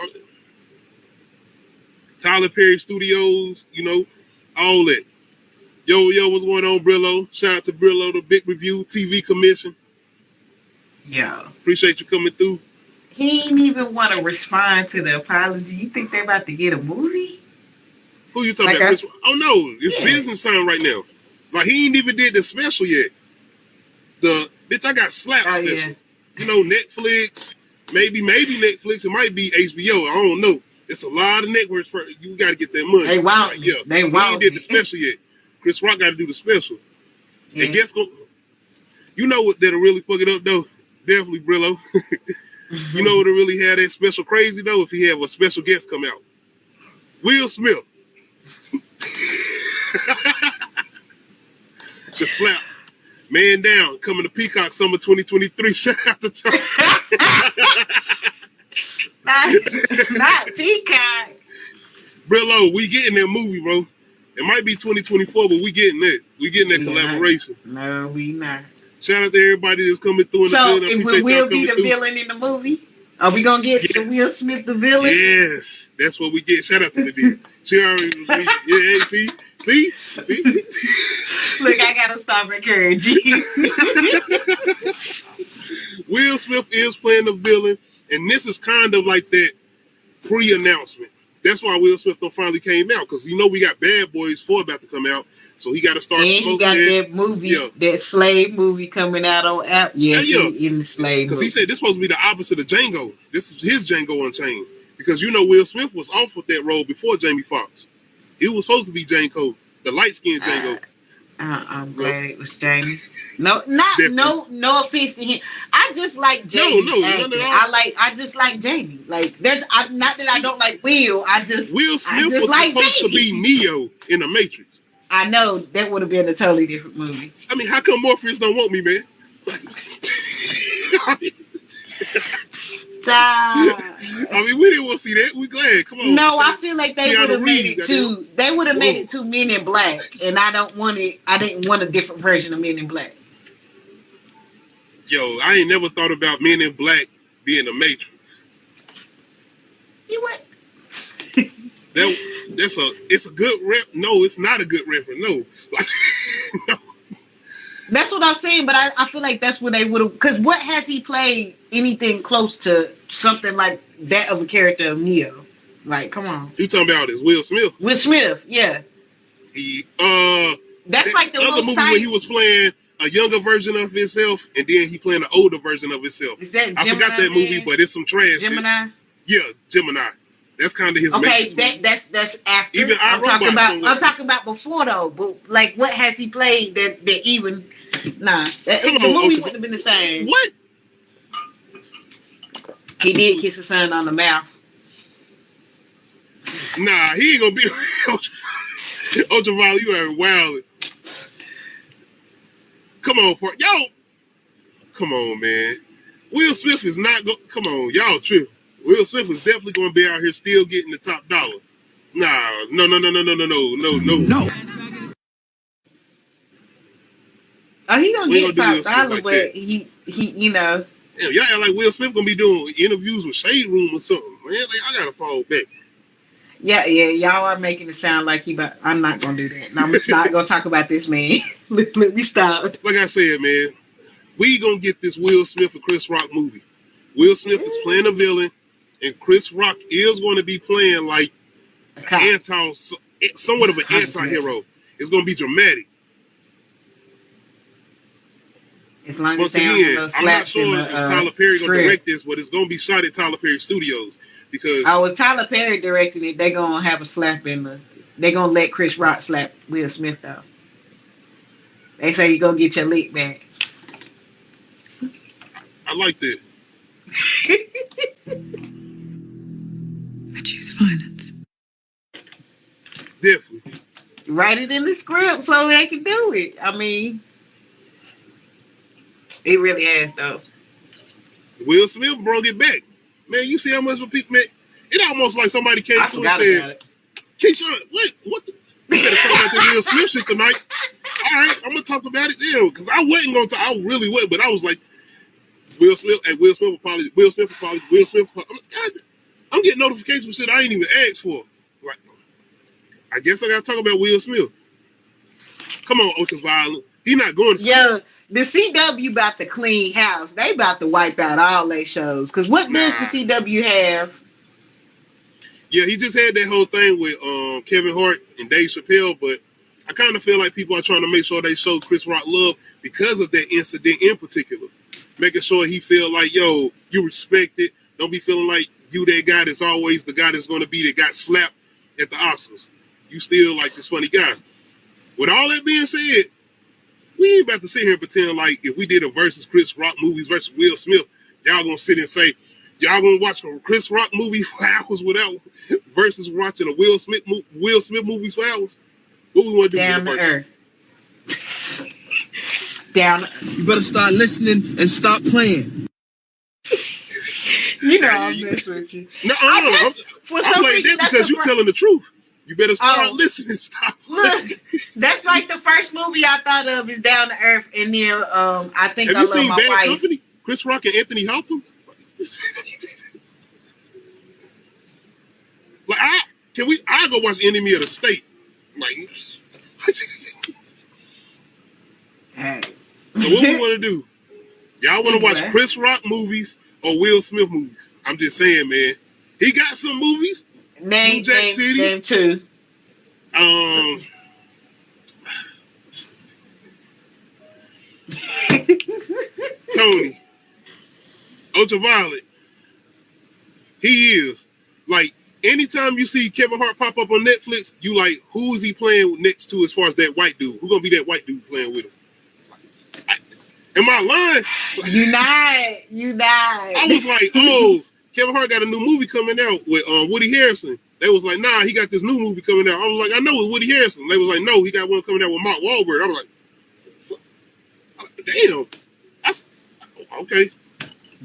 Tyler Perry Studios, all that. Yo, what's going on, Brillo? Shout out to Brillo, the Big Review TV Commission. Yeah. Appreciate you coming through. He ain't even want to respond to the apology. You think they about to get a movie? Who you talking about? Oh, no. It's business time right now. Like, he ain't even did the special yet. Bitch, I got slapped special. Yeah. Netflix. Maybe Netflix. It might be HBO. I don't know. It's a lot of networks. You got to get that money. They won't. Yeah. They won't. He ain't did the special yet. Chris Rock got to do the special. Yeah. And guess what? You know what that'll really fuck it up, though? Definitely, Brillo. You know what'll really have that special crazy, though? If he have a special guest come out. Will Smith. The slap. Man down. Coming to Peacock Summer 2023. Shout out to Tom. Not Peacock. Brillo, we getting that movie, bro. It might be 2024, but we getting that. We getting that collaboration. No, we not. Shout out to everybody that's coming through in the building. So, will Will be the villain in the movie? Are we gonna get Will Smith the villain? Yes, that's what we get. Shout out to the dude. She already was. Yeah, see. Look, I gotta stop encouraging. Will Smith is playing the villain, and this is kind of like that pre-announcement. That's why Will Smith finally came out, because we got Bad Boys 4 about to come out, so he got to start. And he got that movie, that slave movie coming out on app. Yeah. In the slave. Because he said this supposed to be the opposite of Django. This is his Django Unchained, because Will Smith was off with that role before Jamie Foxx. It was supposed to be Django, the light skinned Django. I'm glad it was Jamie. No, no offense to him. I just like Jamie. No, none at all. I just like Jamie. Like there's not that I don't like Will. Will Smith was like supposed Jamie. to be Neo in the Matrix. I know that would have been a totally different movie. I mean, how come Morpheus don't want me, man? Stop. I mean, we didn't want to see that. We glad. Come on. No, I feel like they Keanu would have made Reeves, it too. They would have made it too Men in Black, and I don't want it. I didn't want a different version of Men in Black. Yo, I ain't never thought about Men in Black being the Matrix. You what? It's a good rep. No, it's not a good reference. No, like no. That's what I'm saying, but I feel like that's what they would have. Because what has he played anything close to something like that of a character of Neo? Like, come on. You talking about is Will Smith? Will Smith, yeah. That's like the other movie where he was playing a younger version of himself, and then he playing an older version of himself. Is that I forgot that movie, but it's some trash. Gemini? Yeah, Gemini. That's kind of his. Okay, that's after. Even I'm talking about before though. But like, what has he played that even? Nah, the movie wouldn't have been the same. What? He did kiss his son on the mouth. Nah, he ain't gonna be Ultraviolet. You are wild. Come on, y'all. Come on, man. Will Smith is not go. Come on, y'all true. Will Smith is definitely gonna be out here still getting the top dollar. Nah, no. Oh, he gonna get top dollar, like but that. he, you know. Damn, y'all act like Will Smith gonna be doing interviews with Shade Room or something, man. Like, I gotta fall back. Yeah, y'all are making it sound like I'm not gonna do that. No, I'm not gonna talk about this man. let me stop. Like I said, man, we gonna get this Will Smith and Chris Rock movie. Will Smith is playing a villain, and Chris Rock is going to be playing like somewhat of an anti-hero. It's gonna be dramatic. As long Once as again, I'm not sure if Tyler Perry gonna direct this, but it's gonna be shot at Tyler Perry Studios because. Oh, if Tyler Perry directing it, they're gonna have a slap in the. They're gonna let Chris Rock slap Will Smith though. They say you're gonna get your lick back. I like that. I choose violence. Definitely. Write it in the script so they can do it. I mean. He really has, though. Will Smith brought it back. Man, you see how much people, man, it almost like somebody came through and said, Keyshawn, what the, we better talk about the Will Smith shit tonight. All right, I'm going to talk about it then. Because I wasn't going to, I really wasn't, but I was like, Will Smith apology. I'm getting notifications for shit I ain't even asked for. Like, I guess I got to talk about Will Smith. Come on, Ultraviolet. He not going to yeah. The CW about to clean house. They about to wipe out all their shows. Because what does the CW have? Yeah, he just had that whole thing with Kevin Hart and Dave Chappelle, but I kind of feel like people are trying to make sure they show Chris Rock love because of that incident in particular. Making sure he feel like, yo, you respect it. Don't be feeling like you that guy that's always the guy that's going to be that got slapped at the Oscars. You still like this funny guy. With all that being said, we ain't about to sit here and pretend like if we did a versus Chris Rock movies versus Will Smith, y'all gonna sit and say, y'all gonna watch a Chris Rock movie for hours without versus watching a Will Smith movies for hours? What we want to do? Down to earth. Down. You better start listening and stop playing. You know I'm messing with you. No, I'm playing that because you're telling the truth. You better start listening. Stop. Look, that's like the first movie I thought of is Down to Earth, and then I think Have I love my Bad wife. Company? Chris Rock and Anthony Hopkins. Like I go watch Enemy of the State. Like, hey. So what we want to do? Y'all want to watch Chris Rock movies or Will Smith movies? I'm just saying, man. He got some movies. Name two. Tony. Ultraviolet. He is. Like, anytime you see Kevin Hart pop up on Netflix, you like, who is he playing next to as far as that white dude? Who gonna be that white dude playing with him? Am I lying? You not. I was like, oh, Kevin Hart got a new movie coming out with Woody Harrelson. They was like, nah, he got this new movie coming out. I was like, I know it's Woody Harrelson. They was like, no, he got one coming out with Mark Wahlberg. I was like, damn. That's okay.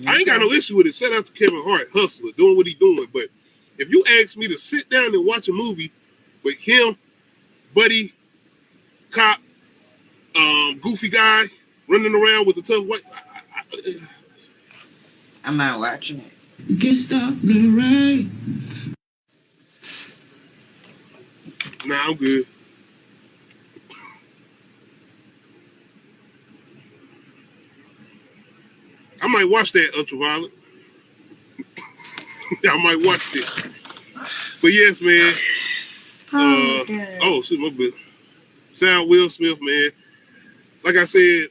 I ain't got no issue with it. Shout out to Kevin Hart, hustler, doing what he doing. But if you ask me to sit down and watch a movie with him, Buddy, Cop, goofy guy, running around with the tough white, I'm not watching it. Can't stop the rain. nah, I'm good. I might watch that Ultraviolet. I might watch it. But yes, man. Shit, my bad. Shout out Will Smith, man. Like I said,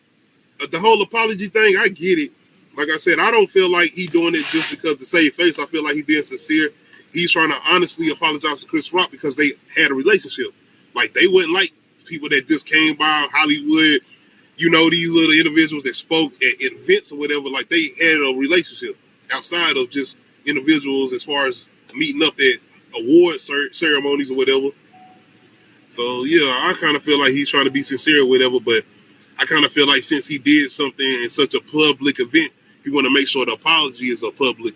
the whole apology thing, I get it. Like I said, I don't feel like he doing it just because to save face. I feel like he being sincere. He's trying to honestly apologize to Chris Rock because they had a relationship. Like, they wouldn't like people that just came by Hollywood, you know, these little individuals that spoke at events or whatever. Like, they had a relationship outside of just individuals as far as meeting up at award ceremonies or whatever. So, yeah, I kind of feel like he's trying to be sincere or whatever, but I kind of feel like since he did something in such a public event, he want to make sure the apology is a public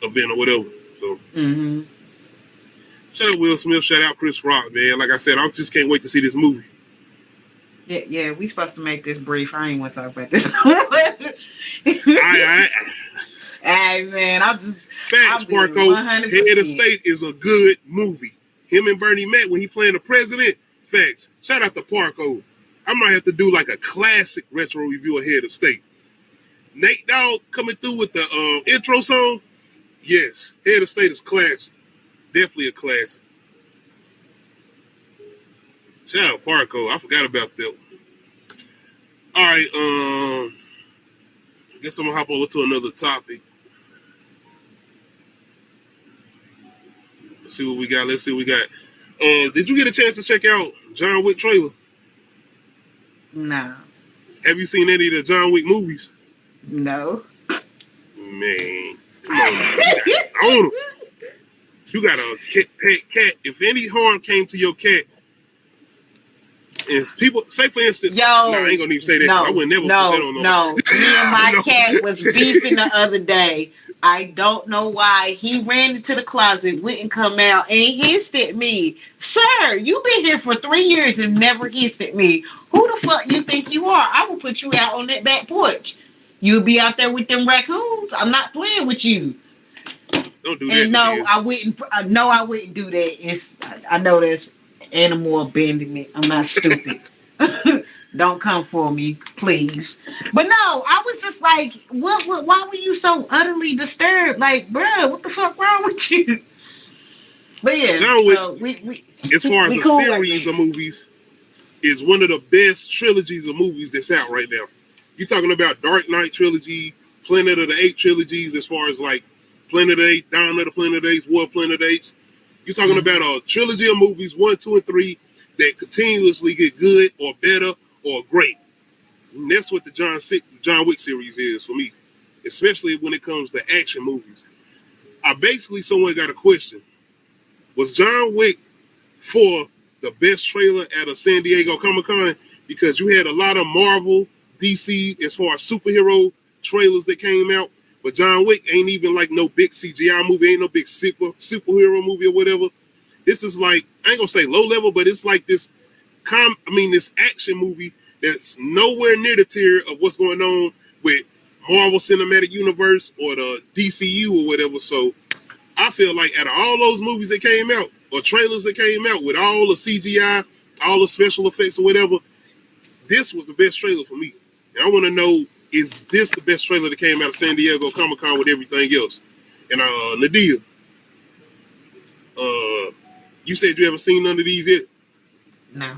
event or whatever. So, shout out Will Smith, shout out Chris Rock, man. Like I said, I just can't wait to see this movie. Yeah, we supposed to make this brief. I ain't want to talk about this. Hey, man, I'm just... Facts, Parko. Head of State is a good movie. Him and Bernie Mac when he playing the president. Facts. Shout out to Parko. I might have to do like a classic retro review of Head of State. Nate Dogg coming through with the intro song. Yes, Head of State is classic. Definitely a classic. Shout out Parko. I forgot about that one. All right, I guess I'm gonna hop over to another topic. Let's see what we got. Did you get a chance to check out John Wick trailer? No. Have you seen any of the John Wick movies? No. Man, come on. You got a cat. If any harm came to your cat, and people say, for instance, I ain't gonna even say that. I would never put that on. No, me and my cat was beefing the other day. I don't know why. He ran into the closet, wouldn't come out, and he hissed at me. Sir, you've been here for 3 years and never hissed at me. Who the fuck you think you are? I will put you out on that back porch. You'll be out there with them raccoons. I'm not playing with you. Don't do that. And no, I wouldn't. No, I wouldn't do that. I know there's animal abandonment. I'm not stupid. Don't come for me, please. But no, I was just like, what? Why were you so utterly disturbed? Like, bruh, what the fuck wrong with you? But yeah, so we as far as a series of movies, is one of the best trilogies of movies that's out right now. You're talking about Dark Knight trilogy, Planet of the Apes trilogies, as far as like Planet of the Apes, Dawn of the Planet of the Apes, War of Planet of the Apes. You're talking about a trilogy of movies, 1, 2, and 3, that continuously get good or better or great. And that's what the John Wick series is for me, especially when it comes to action movies. Someone got a question. Was John Wick 4 the best trailer at a San Diego Comic-Con? Because you had a lot of Marvel, DC, as far as superhero trailers that came out, but John Wick ain't even like no big CGI movie, ain't no big superhero movie or whatever. This is like, I ain't gonna say low level, but it's like this action movie that's nowhere near the tier of what's going on with Marvel Cinematic Universe or the DCU or whatever. So I feel like out of all those movies that came out or trailers that came out with all the CGI, all the special effects or whatever, this was the best trailer for me. And I want to know, is this the best trailer that came out of San Diego Comic-Con with everything else? And Nadia, you said you haven't seen none of these yet? No.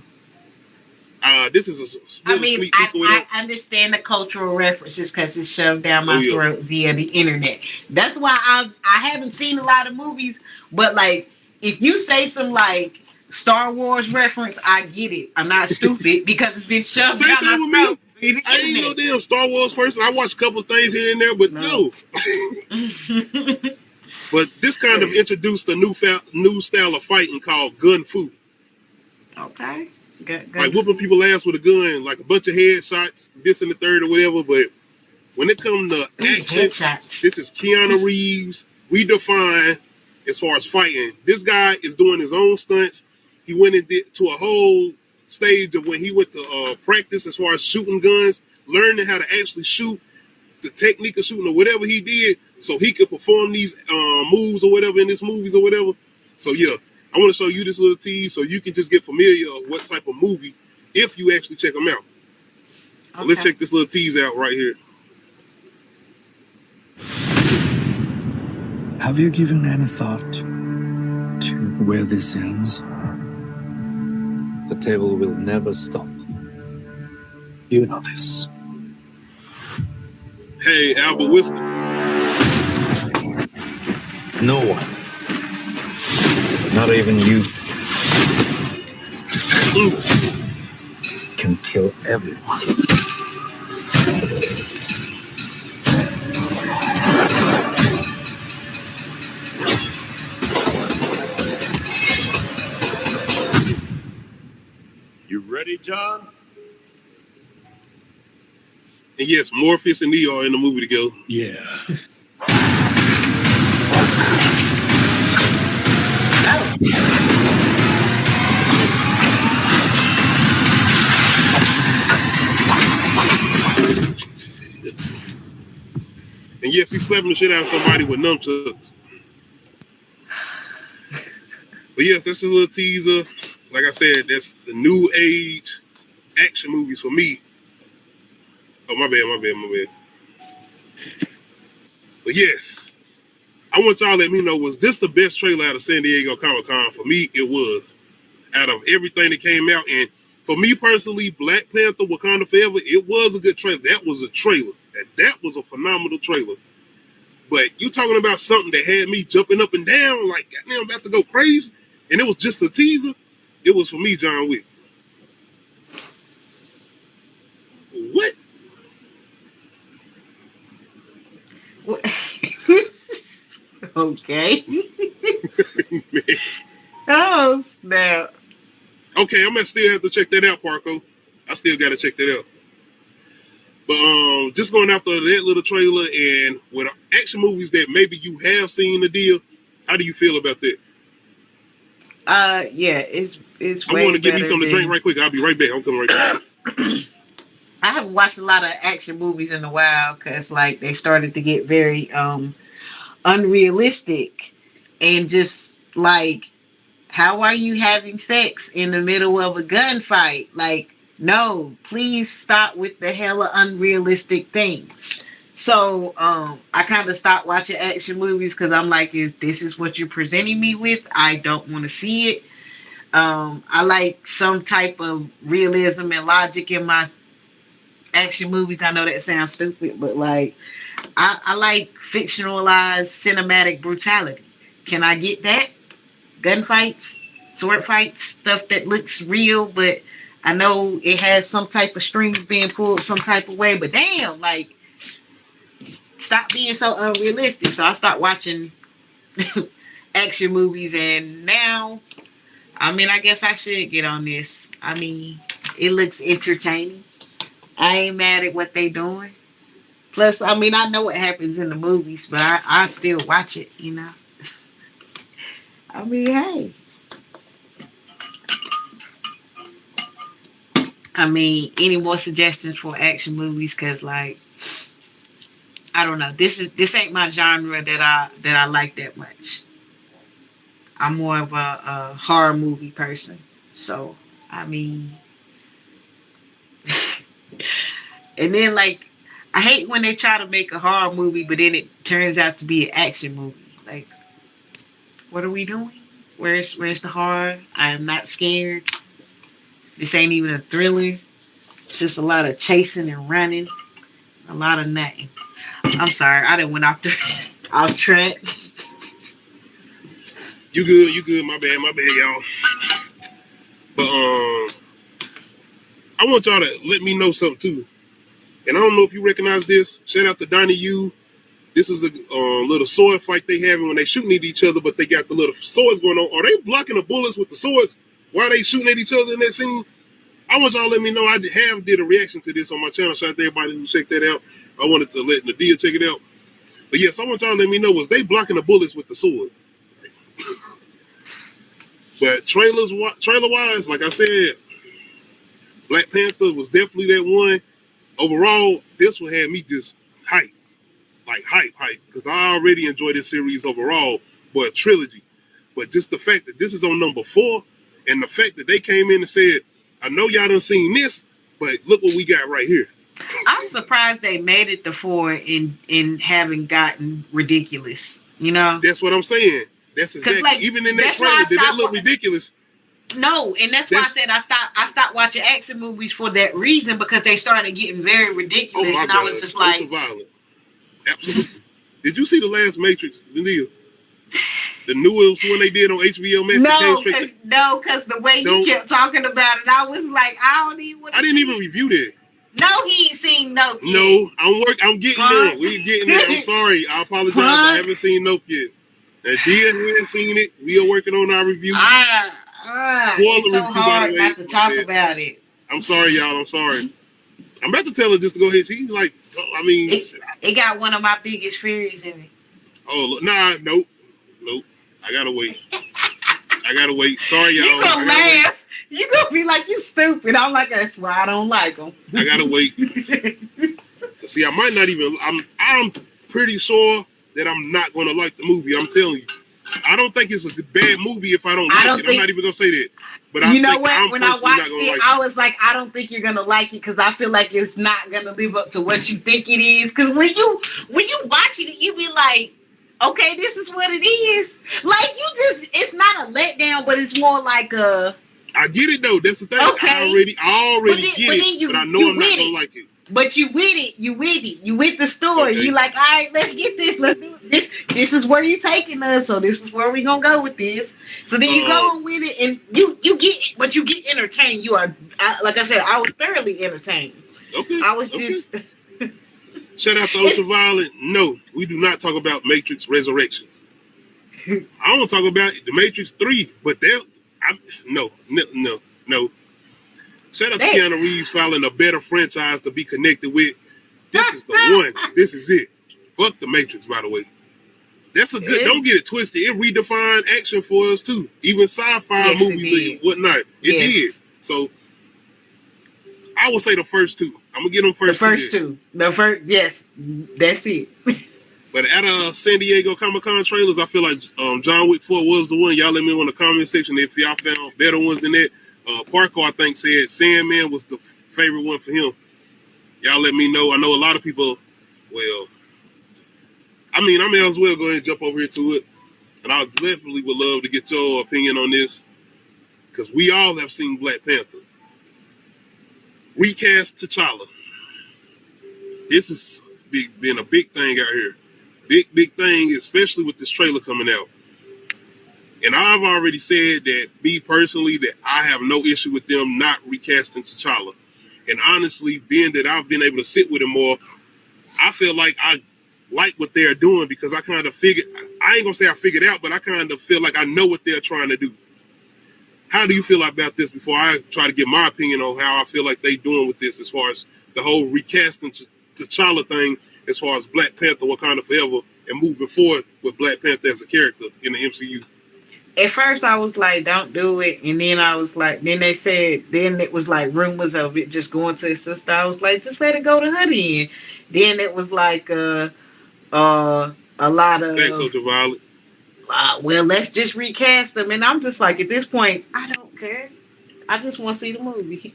this is still a sneak peek or whatever. I understand the cultural references because it's shoved down my throat via the internet. That's why I haven't seen a lot of movies, but like if you say some like Star Wars reference, I get it. I'm not stupid because it's been shoved down my throat. I ain't no damn Star Wars person. I watched a couple of things here and there, but no. But this kind of introduced a new style of fighting called gun fu. Okay. Good. Like whooping people's ass with a gun, like a bunch of headshots, this and the third or whatever. But when it comes to action, this is Keanu Reeves redefined as far as fighting. This guy is doing his own stunts. He went and did to a whole stage of when he went to practice as far as shooting guns, learning how to actually shoot, the technique of shooting or whatever he did, so he could perform these moves or whatever in his movies or whatever. So yeah, I want to show you this little tease so you can just get familiar of what type of movie if you actually check them out. So let's check this little tease out right here. Have you given any thought to where this ends? The table will never stop. You know this. Hey, Albert Whisker. No one, not even you, can kill everyone. You ready, John? And yes, Morpheus and Neo are in the movie together. Yeah. And yes, he's slapping the shit out of somebody with nunchucks. But yes, that's a little teaser. Like I said, that's the new age action movies for me. Oh, my bad. But yes, I want y'all to let me know, was this the best trailer out of San Diego Comic-Con? For me, it was. Out of everything that came out. And for me personally, Black Panther, Wakanda Forever, it was a good trailer. That was a trailer. That was a phenomenal trailer. But you talking about something that had me jumping up and down, like, goddamn, I'm about to go crazy, and it was just a teaser, it was for me, John Wick. What? Okay. Oh, snap. Okay, I'm gonna still have to check that out, Parko. I still gotta check that out. But just going after that little trailer and with action movies that maybe you have seen the deal, how do you feel about that? Yeah, it's I'm going to get me something to drink right quick. I'll be right back. I'm coming right back. I haven't watched a lot of action movies in a while because like they started to get very unrealistic and just like, how are you having sex in the middle of a gunfight? Like, no, please stop with the hella unrealistic things. So I kind of stopped watching action movies because I'm like, if this is what you're presenting me with, I don't want to see it. I like some type of realism and logic in my action movies. I know that sounds stupid, but like I like fictionalized cinematic brutality. Can I get that? Gunfights, sword fights, stuff that looks real, but I know it has some type of strings being pulled some type of way, but damn, like, stop being so unrealistic. So I stopped watching action movies, and now, I mean, I guess I should get on this. I mean, it looks entertaining. I ain't mad at what they doing. Plus, I mean, I know what happens in the movies, but I still watch it, you know? I mean, hey. I mean, any more suggestions for action movies? Because, like, I don't know. This ain't my genre that I like that much. I'm more of a horror movie person. So, I mean, and then like, I hate when they try to make a horror movie, but then it turns out to be an action movie. Like, what are we doing? Where's the horror? I am not scared. This ain't even a thriller. It's just a lot of chasing and running. A lot of nothing. I'm sorry, I didn't went off track. You good, my bad, y'all. But I want y'all to let me know something too. And I don't know if you recognize this. Shout out to Donnie U. This is the little sword fight they having when they shooting at each other, but they got the little swords going on. Are they blocking the bullets with the swords while they shooting at each other in that scene? I want y'all to let me know. I did a reaction to this on my channel. Shout out to everybody who checked that out. I wanted to let Nadia check it out. But yes, I want y'all to let me know, was they blocking the bullets with the sword? But trailer-wise, like I said, Black Panther was definitely that one. Overall, this one had me just hype. Like hype. Because I already enjoyed this series overall, but trilogy. But just the fact that this is on number 4, and the fact that they came in and said, I know y'all done seen this, but look what we got right here. I'm surprised they made it to 4 and haven't gotten ridiculous. You know? That's what I'm saying. That's exactly. Like, even in that trailer, did that look ridiculous? No, and that's why I said I stopped watching action movies for that reason, because they started getting very ridiculous, and I was just like, ultraviolet. Absolutely. Did you see the last Matrix, Neil? The newest one they did on HBO Max? No, because the way you kept talking about it, I was like, I didn't even review that. No, he ain't seen Nope yet. No, I'm getting there. We getting there. I'm sorry. I apologize. I haven't seen Nope yet. And Dia hasn't seen it. We are working on our review. Spoiler it's so review, hard by the way. Not to talk about it. I'm sorry, y'all. I'm sorry. I'm about to tell her just to go ahead. She's like, it got one of my biggest fears in it. Oh, nah, nope. I gotta wait. Sorry, y'all. You gonna laugh. You gonna be like, you stupid. I'm like, that's why I don't like them. I gotta wait. See, I might not even. I'm pretty sure that I'm not gonna like the movie. I'm telling you. I don't think it's a bad movie if I don't like it. I'm not even gonna say that. But you know what? When I watched it, I was like, I don't think you're gonna like it, because I feel like it's not gonna live up to what you think it is. Because when you watching it, you be like, okay, this is what it is. Like, it's not a letdown, but it's more like a. I get it though. That's the thing. Okay. I already get it, but I know I'm not gonna like it. But you with it. You with the story. Okay. You like, all right, let's get this. Let's do this. This is where you taking us, so this is where we gonna go with this. So then you go on with it, and you get it, but you get entertained. Like I said, I was thoroughly entertained. Okay. I was just. Shout out to Ultraviolet. No, we do not talk about Matrix Resurrections. I don't talk about the Matrix 3, but no. Shout out to Keanu Reeves filing a better franchise to be connected with. This is the one. This is it. Fuck the Matrix, by the way. That's a good. Don't get it twisted. It redefined action for us too. Even sci-fi movies and whatnot. It did. So I would say the first two. I'm gonna get them first. The first two. The first. Yes, that's it. But out of San Diego Comic-Con trailers, I feel like John Wick 4 was the one. Y'all let me know in the comment section if y'all found better ones than that. Parker, I think, said Sandman was the favorite one for him. Y'all let me know. I know a lot of people, I may as well go ahead and jump over here to it. And I definitely would love to get your opinion on this, because we all have seen Black Panther. Recast T'Challa. This has been a big thing out here. Big thing, especially with this trailer coming out. And I've already said that, me personally, that I have no issue with them not recasting T'Challa. And honestly, being that I've been able to sit with him more, I feel like I like what they're doing, because I kind of figured, I ain't gonna say I figured out, but I kind of feel like I know what they're trying to do. How do you feel about this before I try to get my opinion on how I feel like they doing with this as far as the whole recasting T'Challa thing, as far as Black Panther, Wakanda Forever, and moving forward with Black Panther as a character in the MCU? At first, I was like, don't do it. And then I was like, then they said, then it was like rumors of it just going to his sister. I was like, just let it go to her then. Then it was like a lot of... Thanks, Ultraviolet. Well, let's just recast them. And I'm just like, at this point, I don't care. I just want to see the movie.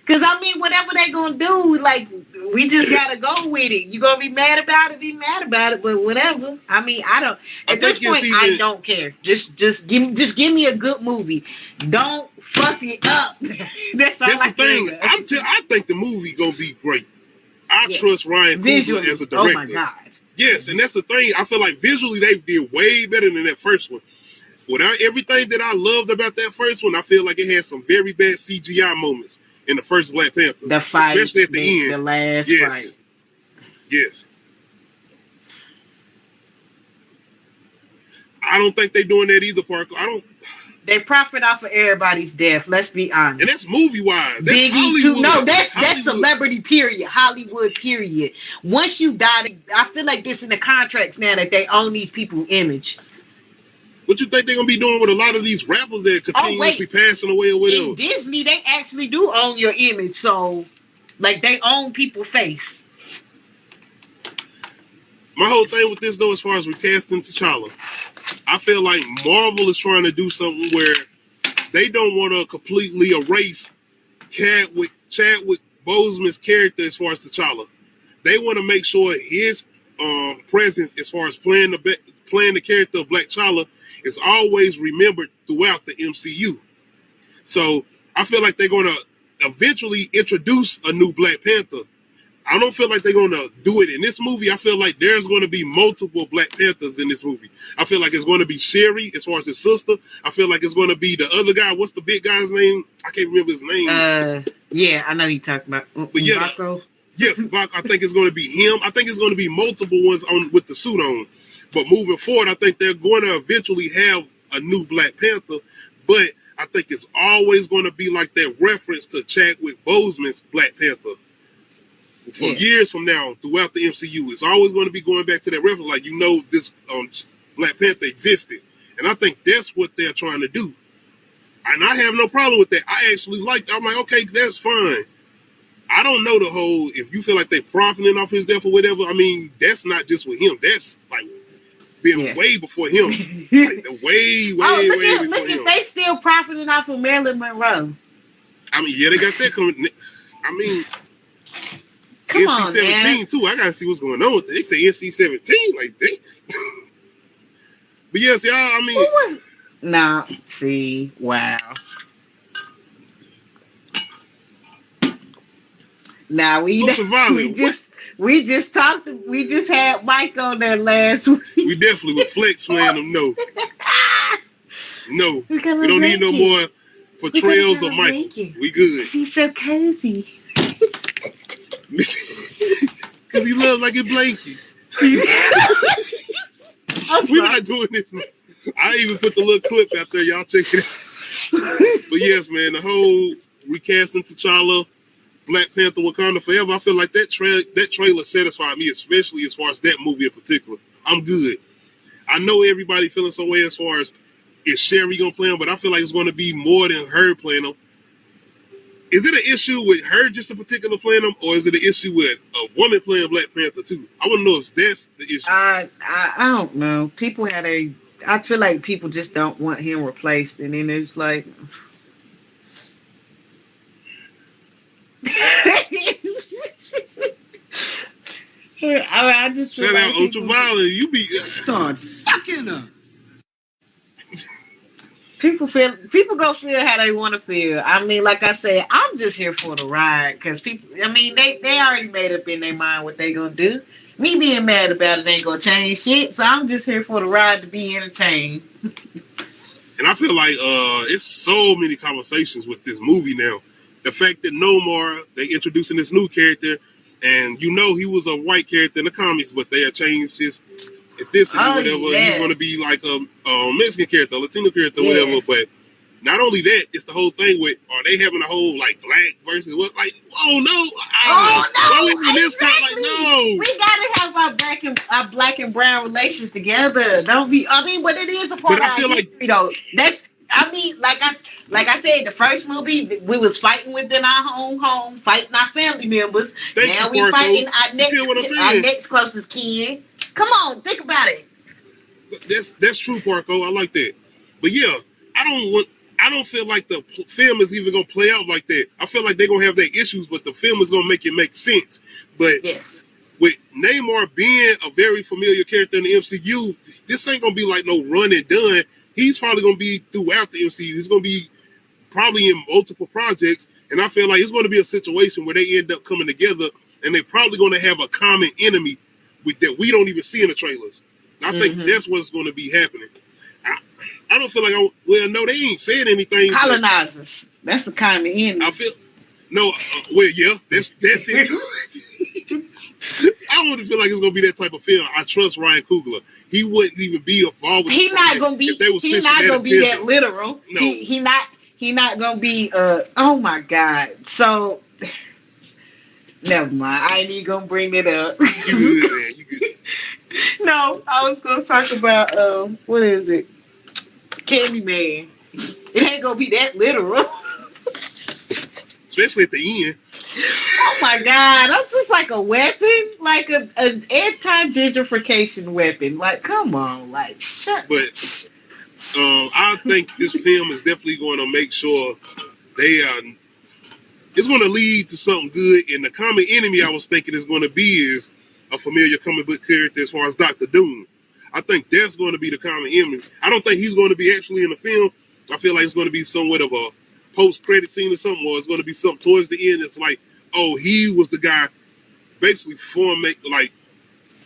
Cause I mean, whatever they gonna do, like we just gotta go with it. You gonna be mad about it, be mad about it, but whatever. I mean, I don't. At this point, I don't care. Just give me a good movie. Don't fuck it up. That's the thing. I think the movie gonna be great. I trust Ryan Coogler as a director. Oh my god. Yes, and that's the thing. I feel like visually they did way better than that first one. Without everything that I loved about that first one, I feel like it had some very bad CGI moments in the first Black Panther. The fight, especially at the end. The last fight. Yes. I don't think they're doing that either, Parker. They profit off of everybody's death. Let's be honest. And that's movie wise. That's Biggie Hollywood. too. No, that's celebrity. Period. Hollywood. Period. Once you die, I feel like this in the contracts now that they own these people's image. What you think they're gonna be doing with a lot of these rappers that are continuously passing away or whatever? In Disney, they actually do own your image, so like they own people's face. My whole thing with this though, as far as recasting T'Challa, I feel like Marvel is trying to do something where they don't want to completely erase Chadwick Boseman's character as far as T'Challa. They want to make sure his presence as far as playing the character of Black T'Challa is always remembered throughout the MCU. So I feel like they're going to eventually introduce a new Black Panther. I don't feel like they're going to do it in this movie. I feel like there's going to be multiple Black Panthers in this movie. I feel like it's going to be Sherry as far as his sister. I feel like it's going to be the other guy. What's the big guy's name? I can't remember his name. Yeah, I know you're talking about. But yeah, I think it's going to be him. I think it's going to be multiple ones on with the suit on. But moving forward, I think they're going to eventually have a new Black Panther. But I think it's always going to be like that reference to Chadwick Boseman's Black Panther. From years from now, throughout the MCU, it's always going to be going back to that reference. Like, this Black Panther existed. And I think that's what they're trying to do. And I have no problem with that. I actually I'm like, okay, that's fine. I don't know the whole, if you feel like they're profiting off his death or whatever, I mean, that's not just with him. That's like been way before him. Like the way before him. Look, they still profiting off of Marilyn Monroe. I mean, yeah, they got that coming. I mean, come NC-17 too. I gotta see what's going on with it. They say NC-17 like that. But yes, y'all, I mean, wow. Now we just talked. We just had Mike on there last week. We definitely with Flex playing them. No, we don't need no more portrayals of Michael. We good. He's so cozy. Because he loves like a blanket. We're not doing this. I even put the little clip out there. Y'all check it out. But yes, man, the whole recasting T'Challa, Black Panther, Wakanda Forever, I feel like that trailer satisfied me, especially as far as that movie in particular. I'm good. I know everybody feeling some way as far as is Sherry going to play him, but I feel like it's going to be more than her playing him. Is it an issue with her just in particular playing him, or is it an issue with a woman playing Black Panther too? I want to know if that's the issue. I don't know. People I feel like people just don't want him replaced, and then it's like... I just shout out Ultraviolet. You be start fucking up. People go feel how they want to feel. I mean, like I said, I'm just here for the ride because people. I mean, they already made up in their mind what they gonna do. Me being mad about it ain't gonna change shit. So I'm just here for the ride to be entertained. And I feel like it's so many conversations with this movie now. The fact that Nomar, they introducing this new character, and he was a white character in the comics, but they have changed his ethnicity, whatever. Yeah. He's going to be like a Mexican character, a Latino character, whatever. But not only that, it's the whole thing with, are they having a whole like black versus what? Like, oh no! Why we this kind? Like, no, we gotta have our black and brown relations together. Don't be. I mean, but it is a part of our history, though. That's. I mean, like I said, the first movie we was fighting within our home, fighting our family members. Now we fighting our next closest kin. Come on, think about it. That's true, Parko. I like that. But yeah, I I don't feel like the film is even gonna play out like that. I feel like they're gonna have their issues, but the film is gonna make it make sense. But Yes. with Namor being a very familiar character in the MCU, this ain't gonna be like no run and done. He's probably gonna be throughout the MCU. He's gonna be probably in multiple projects, and I feel like it's gonna be a situation where they end up coming together, and they're probably gonna have a common enemy that we don't even see in the trailers. I think that's what's gonna be happening. I don't feel like no, they ain't said anything. Colonizers. That's the common enemy. I feel that's it. I don't feel like it's gonna be that type of film. I trust Ryan Coogler. He wouldn't even be involved with He's not gonna be. He's not gonna be that literal. No, he not gonna be. Oh my God. So never mind. I ain't even gonna bring it up. You good, man? You good? No, I was gonna talk about what is it? Candyman. It ain't gonna be that literal. Especially at the end. Oh my God. I'm just like a weapon, like an anti-gentrification weapon. Like, come on, like shut. But I think this film is definitely going to make sure it's going to lead to something good. And the common enemy I was thinking is going to be is a familiar comic book character as far as Dr. Doom. I think that's going to be the common enemy. I don't think he's going to be actually in the film. I feel like it's going to be somewhat of a post-credit scene or something, or it's going to be something towards the end. It's like, oh, he was the guy basically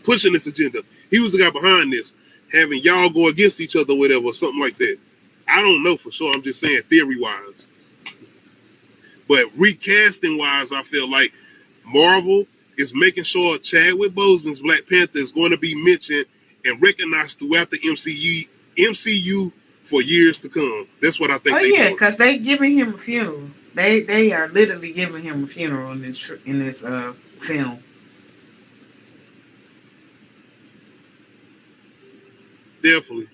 pushing this agenda. He was the guy behind this, having y'all go against each other, whatever, or something like that. I don't know for sure. I'm just saying theory-wise. But recasting-wise, I feel like Marvel is making sure Chadwick Boseman's Black Panther is going to be mentioned and recognized throughout the MCU for years to come. That's what I think. Oh yeah, because they giving him a funeral. They are literally giving him a funeral in this film. Definitely.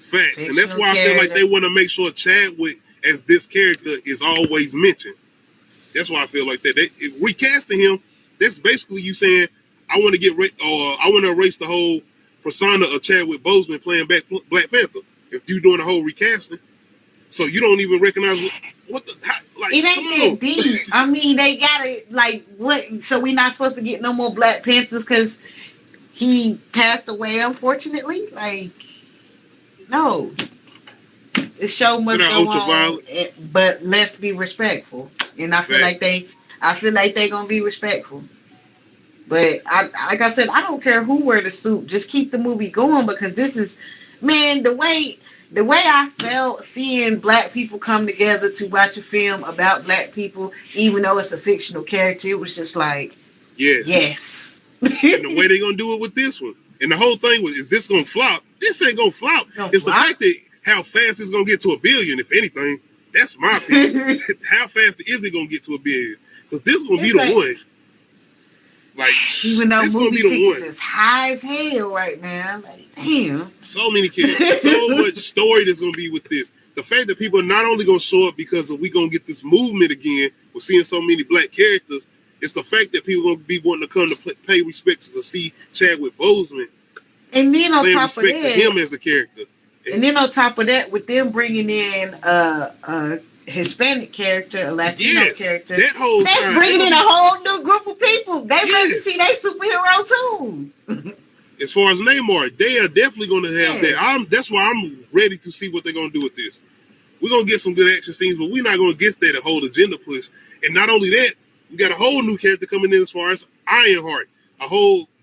Facts. And that's why I feel like they want to make sure Chadwick as this character is always mentioned. That's why I feel like that. Recasting him, that's basically you saying, I want to erase the whole persona of Chadwick Boseman playing Black Panther. If you're doing a whole recasting, so you don't even recognize it ain't that deep. I mean, they got it like what? So we're not supposed to get no more Black Panthers because he passed away, unfortunately. Like, no, the show must go on, but let's be respectful. And I feel like they gonna be respectful. But like I said, I don't care who wear the suit. Just keep the movie going because this is, man, the way I felt seeing Black people come together to watch a film about Black people, even though it's a fictional character, it was just like, yes. And the way they're gonna do it with this one, and the whole thing was, is this gonna flop? This ain't gonna flop. It's the fact that how fast it's gonna get to $1 billion, if anything. That's my opinion. How fast is it gonna get to $1 billion? Because this is gonna be the one. Like, even though movie tickets is high as hell right now, like damn. So many characters, so much story that's gonna be with this. The fact that people are not only gonna show up because we gonna get this movement again, we're seeing so many Black characters. It's the fact that people gonna be wanting to come to pay respects to see Chadwick Boseman. And then on top of that, to him as a character. And then on top of that, with them bringing in a Hispanic character, a Latino character, that's bringing in a whole new group of people. They ready to see their superhero too. As far as Namor, they are definitely going to have that. That's why I'm ready to see what they're going to do with this. We're going to get some good action scenes, but we're not going to get that whole agenda push. And not only that, we got a whole new character coming in as far as Ironheart,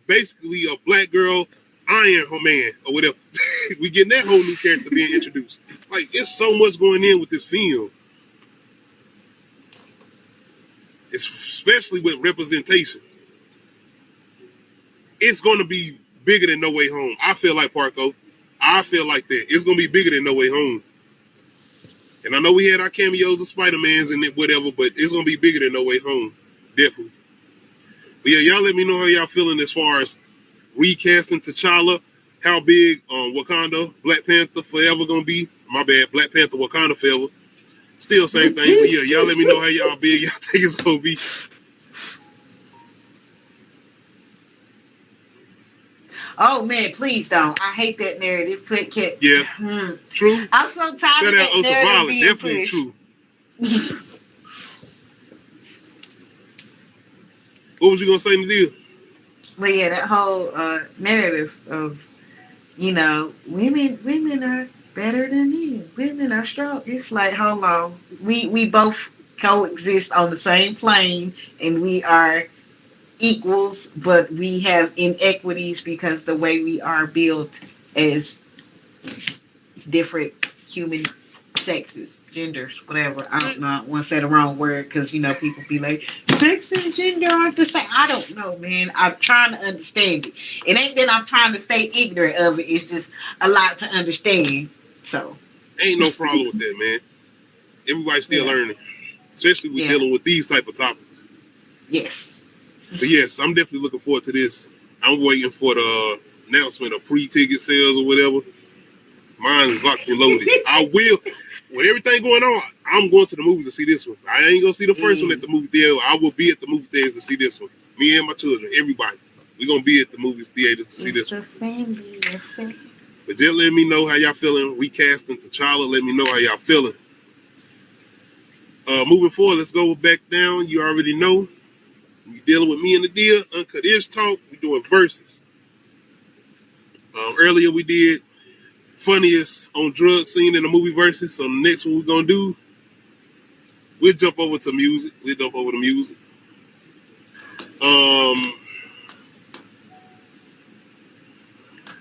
basically a Black girl Iron Man or whatever. We getting that whole new character being introduced. Like, there's so much going in with this film. It's especially with representation. It's going to be bigger than No Way Home. I feel like, Parco. I feel like that. It's going to be bigger than No Way Home. And I know we had our cameos of Spider-Mans and whatever, but it's going to be bigger than No Way Home. Definitely. But yeah, y'all let me know how y'all feeling as far as recasting T'Challa. How big Wakanda, Black Panther forever going to be. My bad, Black Panther, Wakanda forever. Still same thing, but yeah, y'all let me know how y'all big y'all think it's gonna be. Oh man, please don't. I hate that narrative. Yeah, true. I'm so tired Shout of out that narrative Ultraviolet, being definitely pushed. true. What was you gonna say, Nadia? But yeah, that whole narrative of, you know, women are better than men. Women are strong. It's like, hold on. We both coexist on the same plane and we are equals, but we have inequities because the way we are built as different human sexes, genders, whatever. I don't know. I don't want to say the wrong word because, you know, people be like, sex and gender aren't the same. I don't know, man. I'm trying to understand it. It ain't that I'm trying to stay ignorant of it. It's just a lot to understand. So. Ain't no problem with that, man. Everybody's still learning, especially when dealing with these type of topics. Yes. But yes, I'm definitely looking forward to this. I'm waiting for the announcement of pre-ticket sales or whatever. Mine is locked and loaded. I will, with everything going on, I'm going to the movies to see this one. I ain't going to see the first one at the movie theater. I will be at the movie theaters to see this one. Me and my children, everybody. We're going to be at the movie theaters to see this one. But just let me know how y'all feeling. Recasting T'Challa. Let me know how y'all feeling. Moving forward, let's go back down. You already know. You're dealing with me and Nadia. Uncut Ishhh Talk. We're doing verses. Earlier we did funniest on drug scene in the movie verses. So the next one we're going to do, we'll jump over to music.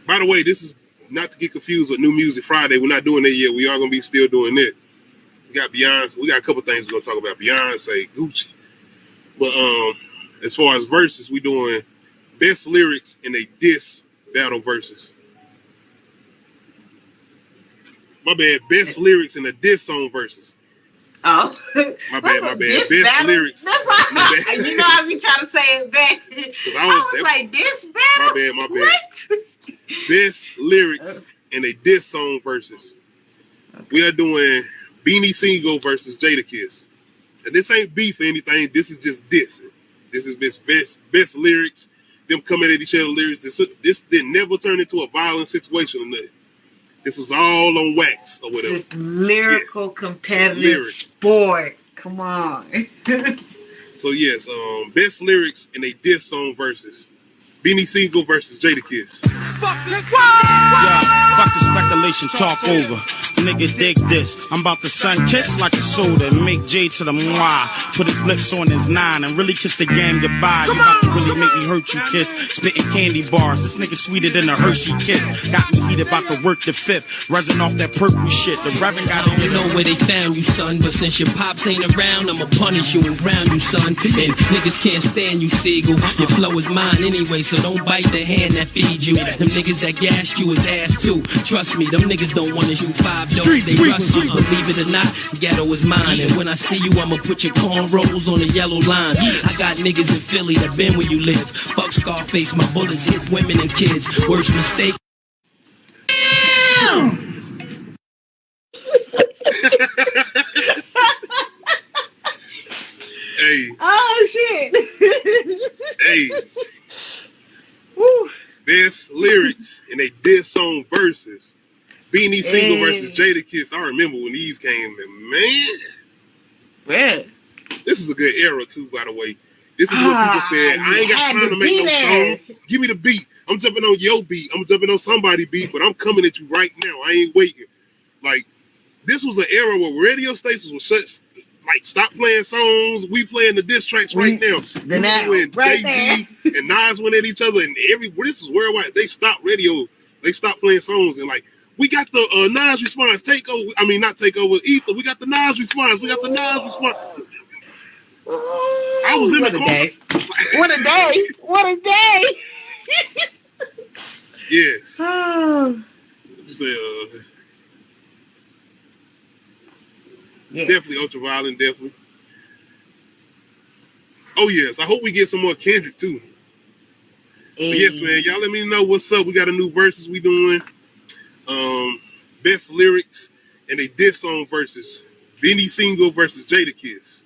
By the way, this is not to get confused with New Music Friday. We're not doing that yet. We are going to be still doing that. We got Beyonce. We got a couple things we're going to talk about. Beyonce, Gucci. But as far as verses, we're doing best lyrics in a diss battle verses. My bad. Best lyrics in a diss song verses. Oh. My bad. Best battle? lyrics. That's why you know I be trying to say it back. I was like, this battle? My bad. What? Best lyrics in a diss song versus. Okay. We are doing Beanie Single versus Jadakiss. And this ain't beef or anything. This is just diss. This is best lyrics. Them coming at each other lyrics. This did never turn into a violent situation or nothing. This was all on wax or whatever. This lyrical competitive sport. Come on. So yes, best lyrics in a diss song versus Beanie Single versus Jadakiss. Fuck this. Yeah, fuck the speculation, talk over. Nigga, dig this. I'm about to sun kiss like a soda and make J to the moi. Put his lips on his 9 and really kiss the game goodbye. You about to really make me hurt you, kiss. Spitting candy bars. This nigga sweeter than a Hershey kiss. Got me heated, about to work the fifth. Resin off that purple shit. The Reverend got it. You know where they found you, son. But since your pops ain't around, I'ma punish you and ground you, son. And niggas can't stand you, Siegel. Your flow is mine anyway, so don't bite the hand that feeds you. Them niggas that gassed you is ass too. Trust me, them niggas don't wanna shoot 5 dogs. They rust, believe it or not, ghetto is mine. And when I see you, I'ma put your cornrows on the yellow lines. I got niggas in Philly that been where you live. Fuck Scarface, my bullets hit women and kids. Worst mistake. Hey. Oh shit. Hey. Woo. Best lyrics in a diss song versus Beanie Single versus Jadakiss. I remember when these came, man. This is a good era too, by the way. This is what people said. I ain't got time to make no song. Give me the beat. I'm jumping on your beat. I'm jumping on somebody's beat, but I'm coming at you right now. I ain't waiting. Like, this was an era where radio stations were stop playing songs. We playing the diss tracks right now. When Jay-Z and Nas went at each other, and this is worldwide. They stopped radio. They stopped playing songs, and like, we got the Nas response. Not takeover. Ether. We got the Nas response. I was in the car. What a day! What a day! Yes. Oh. What you say? Yes. Definitely Ultraviolet. Definitely. Oh yes. I hope we get some more Kendrick too. But yes, man. Y'all let me know what's up. We got a new verses we doing. Best lyrics and a diss song versus Beanie Single versus Jadakiss.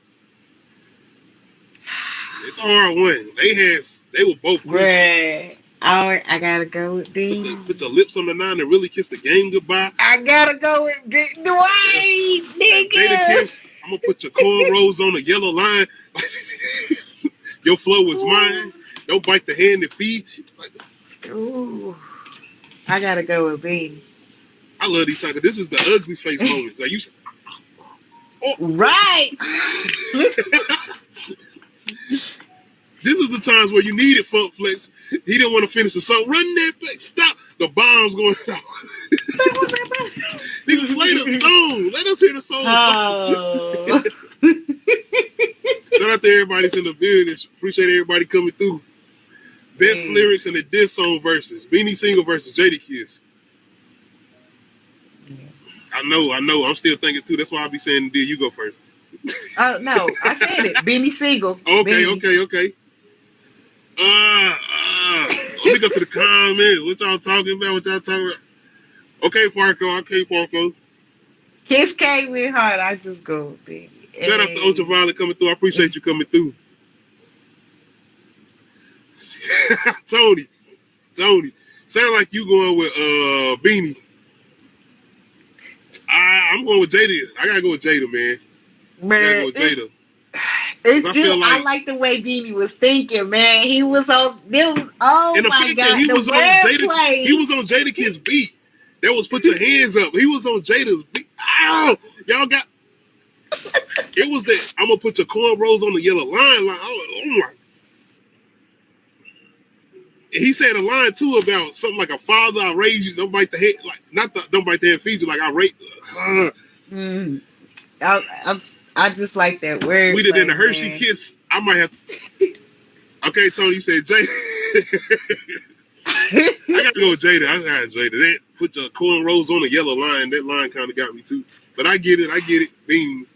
It's a hard one. They were both crucial. All right, I gotta go with B. Put your lips on the 9 and really kiss the game goodbye. I gotta go with B. Dwight, nigga. Jada Kiss, I'm gonna put your cornrows on the yellow line. Your flow is mine. Don't bite the hand that feeds you. Ooh, I gotta go with B. I love these times. This is the ugly face moments. Like you. Right. This was the times where you needed Funk Flex. He didn't want to finish the song. Run that back. Stop. The bombs going out. Nigga, play the song. Let us hear the song. Oh. Shout out to everybody that's in the building. Appreciate everybody coming through. Best lyrics in the diss song verses. Beanie Single versus Jada Kiss. I know. I'm still thinking too. That's why I be saying, "Dear, you go first." Oh no, I said it. Beanie Siegel. Okay. Beanie. Let me go to the comments. What y'all talking about? Okay, Farco. Kiss came in hard. I just go with Beanie. Shout out to Ultraviolet coming through. I appreciate you coming through. Tony. Sound like you going with Beanie. I'm going with Jada. I gotta go with Jada, man. I gotta go with Jada. It's just, I like the way Beanie was thinking, man. He was on them. Oh and my God, he was on Jada Kiss beat. That was put your hands up. He was on Jada's beat. Ow! Y'all got. It was that I'm gonna put your cornrows on the yellow line. Like, oh my. He said a line too about something like a father. I raised you. Don't bite the head. Like don't bite the head. Feed you. Like I raised. I just like that word. Sweeter than a Hershey kiss. I might have. Okay, Tony said Jada. I gotta go with Jada. I got Jada. That put the cornrows on the yellow line. That line kind of got me too. But I get it. Beans.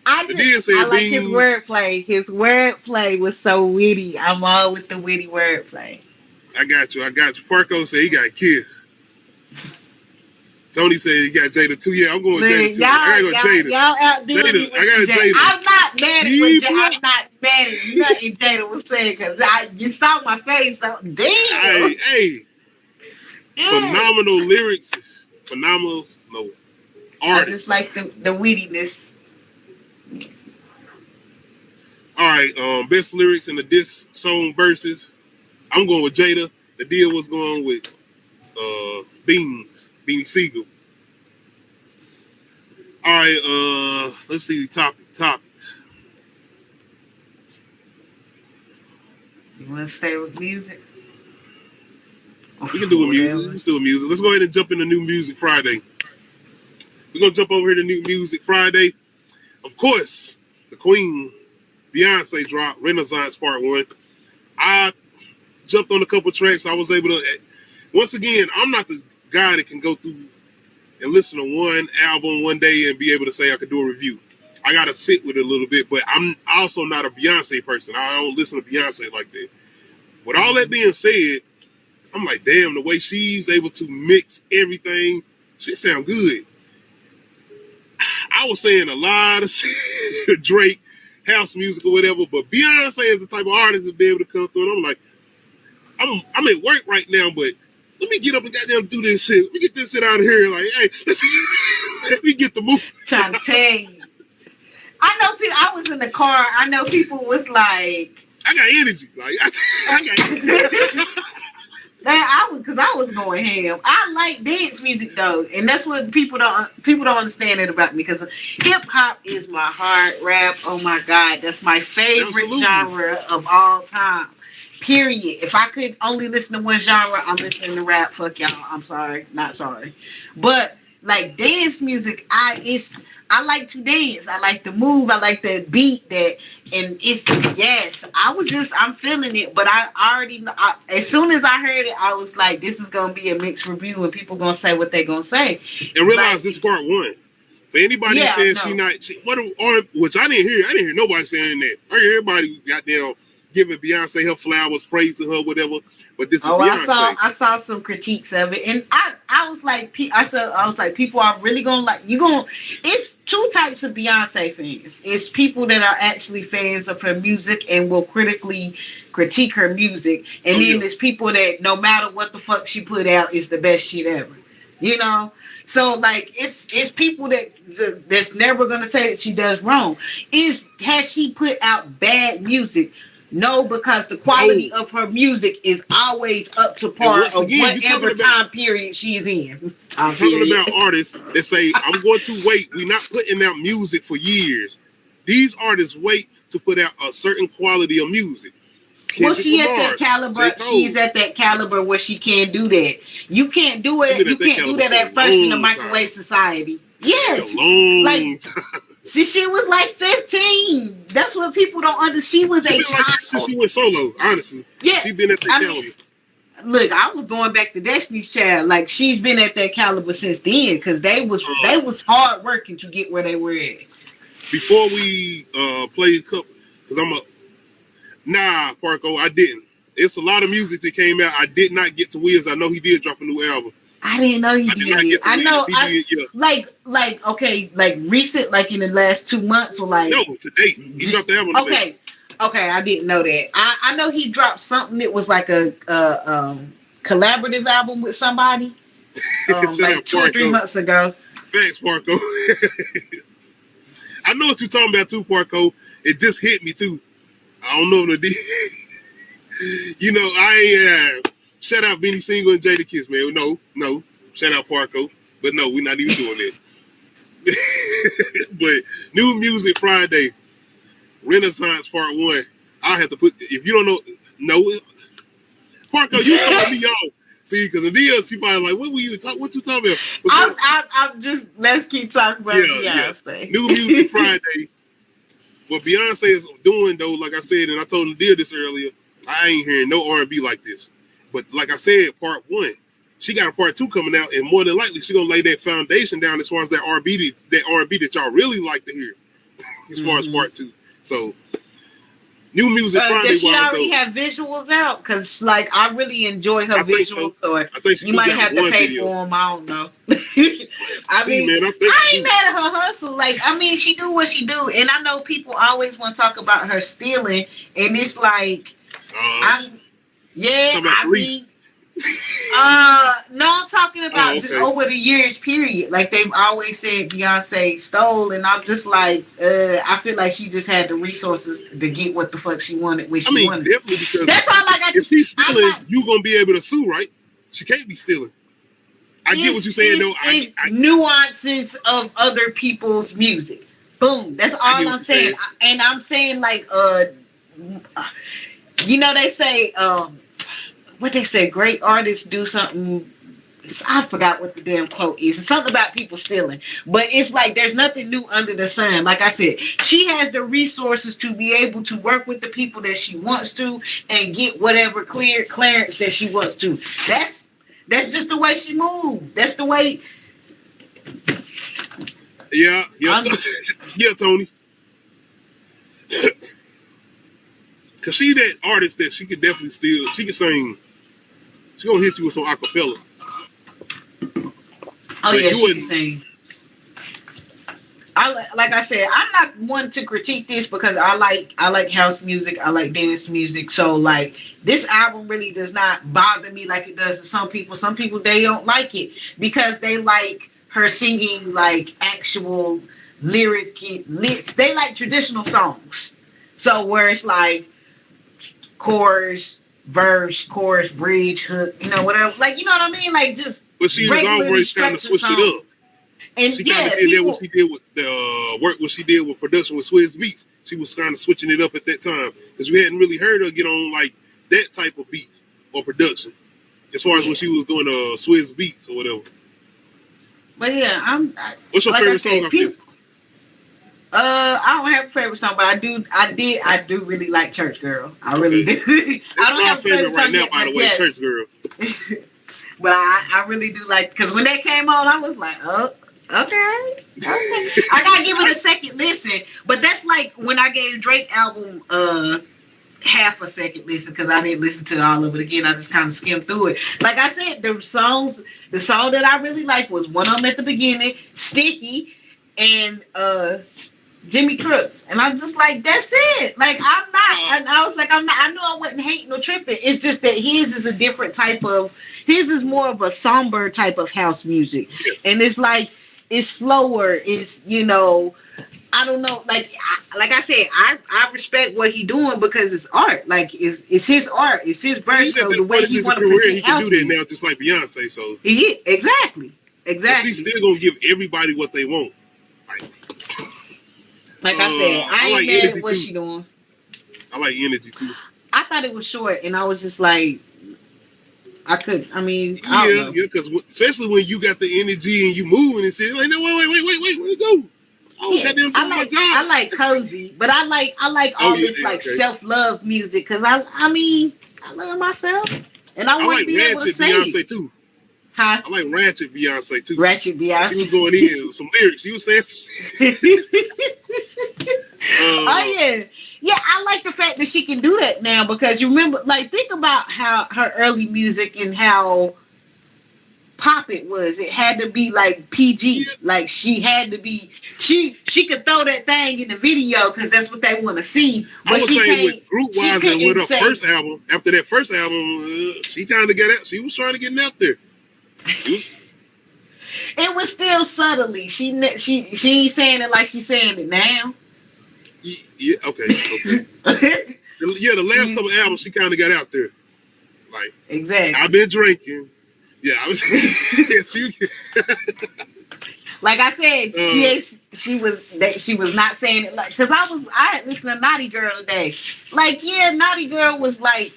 I like his wordplay. His wordplay was so witty. I'm all with the witty wordplay. I got you. Parco said he got Kiss. Tony said he got Jada too. Yeah, I'm going with Jada too. I gotta go Jada. Y'all outdoing me with Jada. I'm not mad at what I'm not mad at nothing Jada was saying because you saw my face. So damn. Hey. Phenomenal lyrics. Phenomenal artist. I just like the wittiness. All right, best lyrics in the diss song verses. I'm going with Jada. The deal was going with Beanie Siegel. All right, let's see topics. You want to stay with music? We can do music. Let's do music. Let's go ahead and jump into New Music Friday. We're going to jump over here to New Music Friday. Of course, the Queen, Beyonce dropped Renaissance Part 1. I jumped on a couple tracks. I was able to, once again, I'm not the guy that can go through and listen to one album one day and be able to say I could do a review. I got to sit with it a little bit, but I'm also not a Beyonce person. I don't listen to Beyonce like that. With all that being said, I'm like, damn, the way she's able to mix everything, shit sound good. I was saying a lot of Drake, house music or whatever, but Beyonce is the type of artist to be able to come through. And I'm like, I'm at work right now, but let me get up and goddamn do this shit. Let me get this shit out of here. Like, hey, let me get the move. Trying to tell you. I know people, I was in the car. I know people was like, I got energy. Like, I got because I was going ham. I like dance music though, and that's what people don't understand it about me. Because hip hop is my heart. Rap, oh my God, that's my favorite genre of all time. Period. If I could only listen to one genre, I'm listening to rap. Fuck y'all. I'm sorry, not sorry. But like dance music, I like to dance. I like to move. I like the beat that, and it's yes. I'm feeling it. But I already know. As soon as I heard it, I was like, this is gonna be a mixed review, and people gonna say what they gonna say. And realize this part one. For anybody saying which I didn't hear. I didn't hear nobody saying that. I heard everybody goddamn giving Beyonce her flowers, praising her, whatever. But this is Beyonce. I saw some critiques of it, and I was like, people are really gonna like you. It's two types of Beyonce fans. It's people that are actually fans of her music and will critically critique her music, and then there's people that no matter what the fuck she put out is the best shit ever, you know. So like it's people that's never gonna say that she does wrong. Has she put out bad music? No, because the quality of her music is always up to par of whatever time period she's in. I'm talking about artists that say, I'm going to wait. We're not putting out music for years. These artists wait to put out a certain quality of music. Well, she at that caliber. She's at that caliber where she can't do that. You can't do it. You can't do that at first in the microwave society. Yes, like see, she was like 15. That's what people don't understand. She was a child since she went solo. Honestly, yeah, she's been at that caliber. Look, I was going back to Destiny's Child. Like she's been at that caliber since then because they was hard working to get where they were at. Before we play a couple, because Parko, I didn't. It's a lot of music that came out. I did not get to Wiz. I know he did drop a new album. I didn't know he did. I know. Like recent, like in the last 2 months or like. No, today he dropped the album. Okay, I didn't know that. I know he dropped something that was like a collaborative album with somebody, like 2 or 3 months ago. Thanks, Parko. I know what you're talking about too, Parko. It just hit me too. I don't know if it did. You know, shout out Benny Single and Jada Kiss, man. No. Shout out Parko. But no, we're not even doing that. But New Music Friday, Renaissance Part 1. I have to put, if you don't know, Parko, you throw me off. See, because the deals, people are like, what you talking about? I'm just, let's keep talking about Beyonce. New Music Friday. What Beyonce is doing, though, like I said, and I told Nadia this earlier, I ain't hearing no R&B like this. But like I said, Part 1, she got a Part 2 coming out, and more than likely, she's going to lay that foundation down as far as that R&B that y'all really like to hear, as far as Part 2. So, New Music Friday. Does she already have visuals out? Because, like, I really enjoy her visuals. So I think you might have to pay for them. I don't know. I mean, man, I ain't mad at her hustle. Like, I mean, she do what she do. And I know people always want to talk about her stealing. And it's like, no, I'm talking about just over the years period. Like they've always said Beyonce stole, and I'm just like, I feel like she just had the resources to get what the fuck she wanted when she wanted. Definitely, because that's all. Like, if she's stealing, you gonna be able to sue, right? She can't be stealing. I get what you're saying, though. Nuances of other people's music. Boom. That's all I'm saying. And I'm saying, like, you know, they say, what they say, great artists do something. I forgot what the damn quote is. It's something about people stealing. But it's like there's nothing new under the sun. Like I said, she has the resources to be able to work with the people that she wants to and get whatever clearance that she wants to. That's just the way she moves. That's the way. Yeah, Tony. Cause she that artist that she could definitely steal. She can sing. She gonna hit you with some acapella. Oh yeah, she can sing. Like I said, I'm not one to critique this because I like house music, I like dance music. So like this album really does not bother me like it does to some people. Some people, they don't like it because they like her singing like actual lyric. They like traditional songs. So where it's like chorus, verse, chorus, bridge, hook, you know, whatever. Like, you know what I mean? Like just. But she was always trying to switch it up. And she kind of did that what she did with the work, what she did with production with Swizz Beats. She was kind of switching it up at that time because we hadn't really heard her get on like that type of beats or production as far as when she was doing Swizz Beats or whatever. But yeah, what's your favorite song off this? I don't have a favorite song, but I do really like Church Girl. I really do. I don't have a favorite right now, by the way, Church Girl. But I really do like, because when that came on, I was like, oh, okay. I gotta give it a second listen. But that's like when I gave Drake album half a second listen because I didn't listen to all of it again. I just kind of skimmed through it. Like I said, the song that I really liked was one of them at the beginning, Sticky, and Jimmy Crooks, and I'm just like, that's it. Like, I'm not. And I was like, I'm not. I know I wasn't hating or tripping. It's just that his is a different type of. His is more of a somber type of house music, and it's like it's slower. It's I don't know. Like I said, I respect what he doing because it's art. Like it's his art. It's his birth. So the way he want to present he can do that now, just like Beyonce. So exactly. But she's still gonna give everybody what they want. Like I said, I ain't like mad at what she doing. I like energy too. I thought it was short, and I was just like, I don't know. Because especially when you got the energy and you moving and shit, like, no, wait, where'd it go? Oh, goddamn, I like cozy, but I like all this self-love music because I love myself, and I want to be able to say Beyonce too. Huh? I like Ratchet Beyonce too. Ratchet Beyonce. She was going in some lyrics. She was saying some shit. Oh yeah. Yeah, I like the fact that she can do that now because you remember, like, think about how her early music and how pop it was. It had to be like PG. Yeah. Like she had to be. She could throw that thing in the video because that's what they want to see. But I was saying with group wise and with her first album. After that first album, she kind of got out. She was trying to get out there. It was still subtly. She ain't saying it like she's saying it now. Yeah, okay. The last couple albums, she kind of got out there. Like, exactly. I've been drinking. Yeah, I was. Like I said, she was not saying it like because I had listened to Naughty Girl today. Like, yeah, Naughty Girl was like,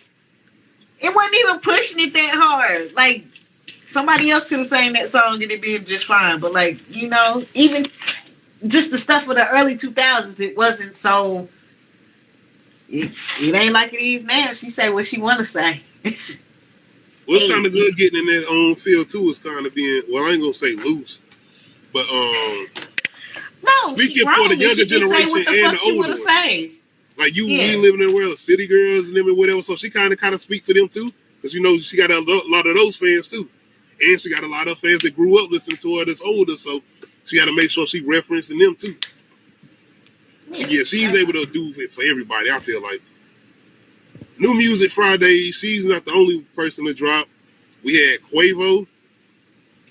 it wasn't even pushing it that hard. Like, somebody else could have sang that song and it'd be just fine. But like, even just the stuff of the early 2000s, it wasn't so. It ain't like it is now. She say what she want to say. Well, it's kind of good getting in that own field too. It's kind of being, well, I ain't gonna say loose, but speaking for the younger generation and the older ones. Like we living in a world of city girls and them and whatever. So she kind of speak for them too, because she got a lot of those fans too, and she got a lot of fans that grew up listening to her that's older. So she got to make sure she referencing them too. Yeah, she's able to do it for everybody. I feel like. New Music Friday, she's not the only person to drop. We had Quavo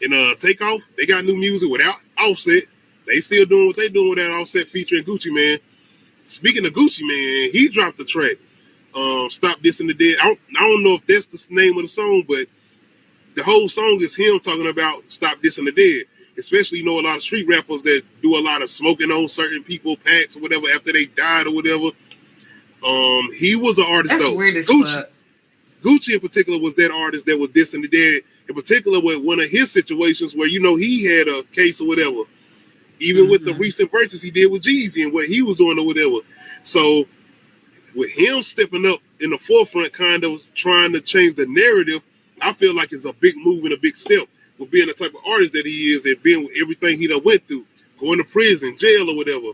and Takeoff. They got new music without Offset. They still doing what they doing without Offset featuring GUCCIMANE. Speaking of GUCCIMANE, he dropped the track. Stop Dissing the Dead. I don't know if that's the name of the song, but the whole song is him talking about Stop Dissing the Dead. Especially, a lot of street rappers that do a lot of smoking on certain people, packs or whatever after they died or whatever. He was an artist though. Gucci in particular was that artist that was dissing the dead. In particular, with one of his situations where he had a case or whatever. Even with the recent verses he did with Jeezy and what he was doing or whatever. So with him stepping up in the forefront, kind of trying to change the narrative, I feel like it's a big move and a big step with being the type of artist that he is and being with everything he done went through, going to prison, jail or whatever.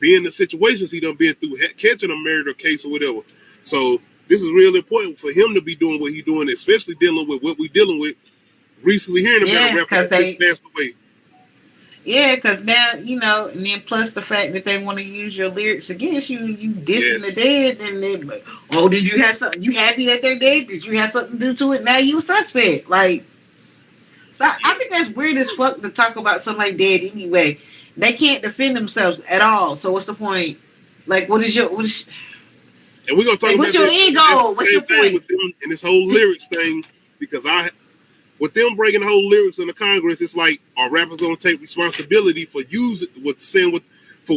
Being the situations he done been through, catching a murder case or whatever. So this is really important for him to be doing what he's doing, especially dealing with what we're dealing with. Recently hearing about a rapper that passed away. Yeah, because now, and then plus the fact that they want to use your lyrics against you dissing the dead, and then, did you have something? You happy that they're dead? Did you have something to do to it? Now you a suspect. Like, so I think that's weird as fuck to talk about somebody dead anyway. They can't defend themselves at all. So what's the point? Like, and we're gonna talk about what's your ego? What's your point with them and this whole lyrics thing? Because with them bringing the whole lyrics into Congress, it's like, are rappers gonna take responsibility for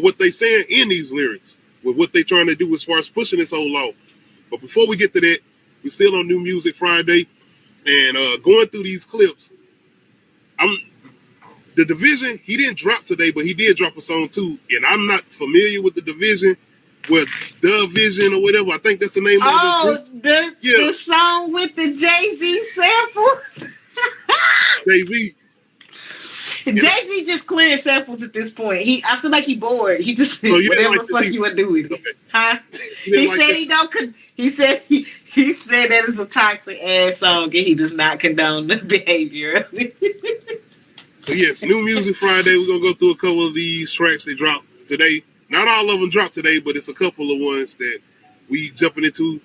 what they saying in these lyrics with what they trying to do as far as pushing this whole law? But before we get to that, we're still on New Music Friday and going through these clips. The Division, he didn't drop today, but he did drop a song too. And I'm not familiar with the Division, with The Vision or whatever. I think that's the name of the group. The song with the Jay-Z sample? Jay-Z. Jay-Z just clearing samples at this point. I feel like he bored. He just whatever the fuck you would do with it. Okay. Huh? He said he said that is a toxic ass song and he does not condone the behavior. So yes, New Music Friday. We're gonna go through a couple of these tracks they dropped today. Not all of them dropped today, but it's a couple of ones that we jumping into.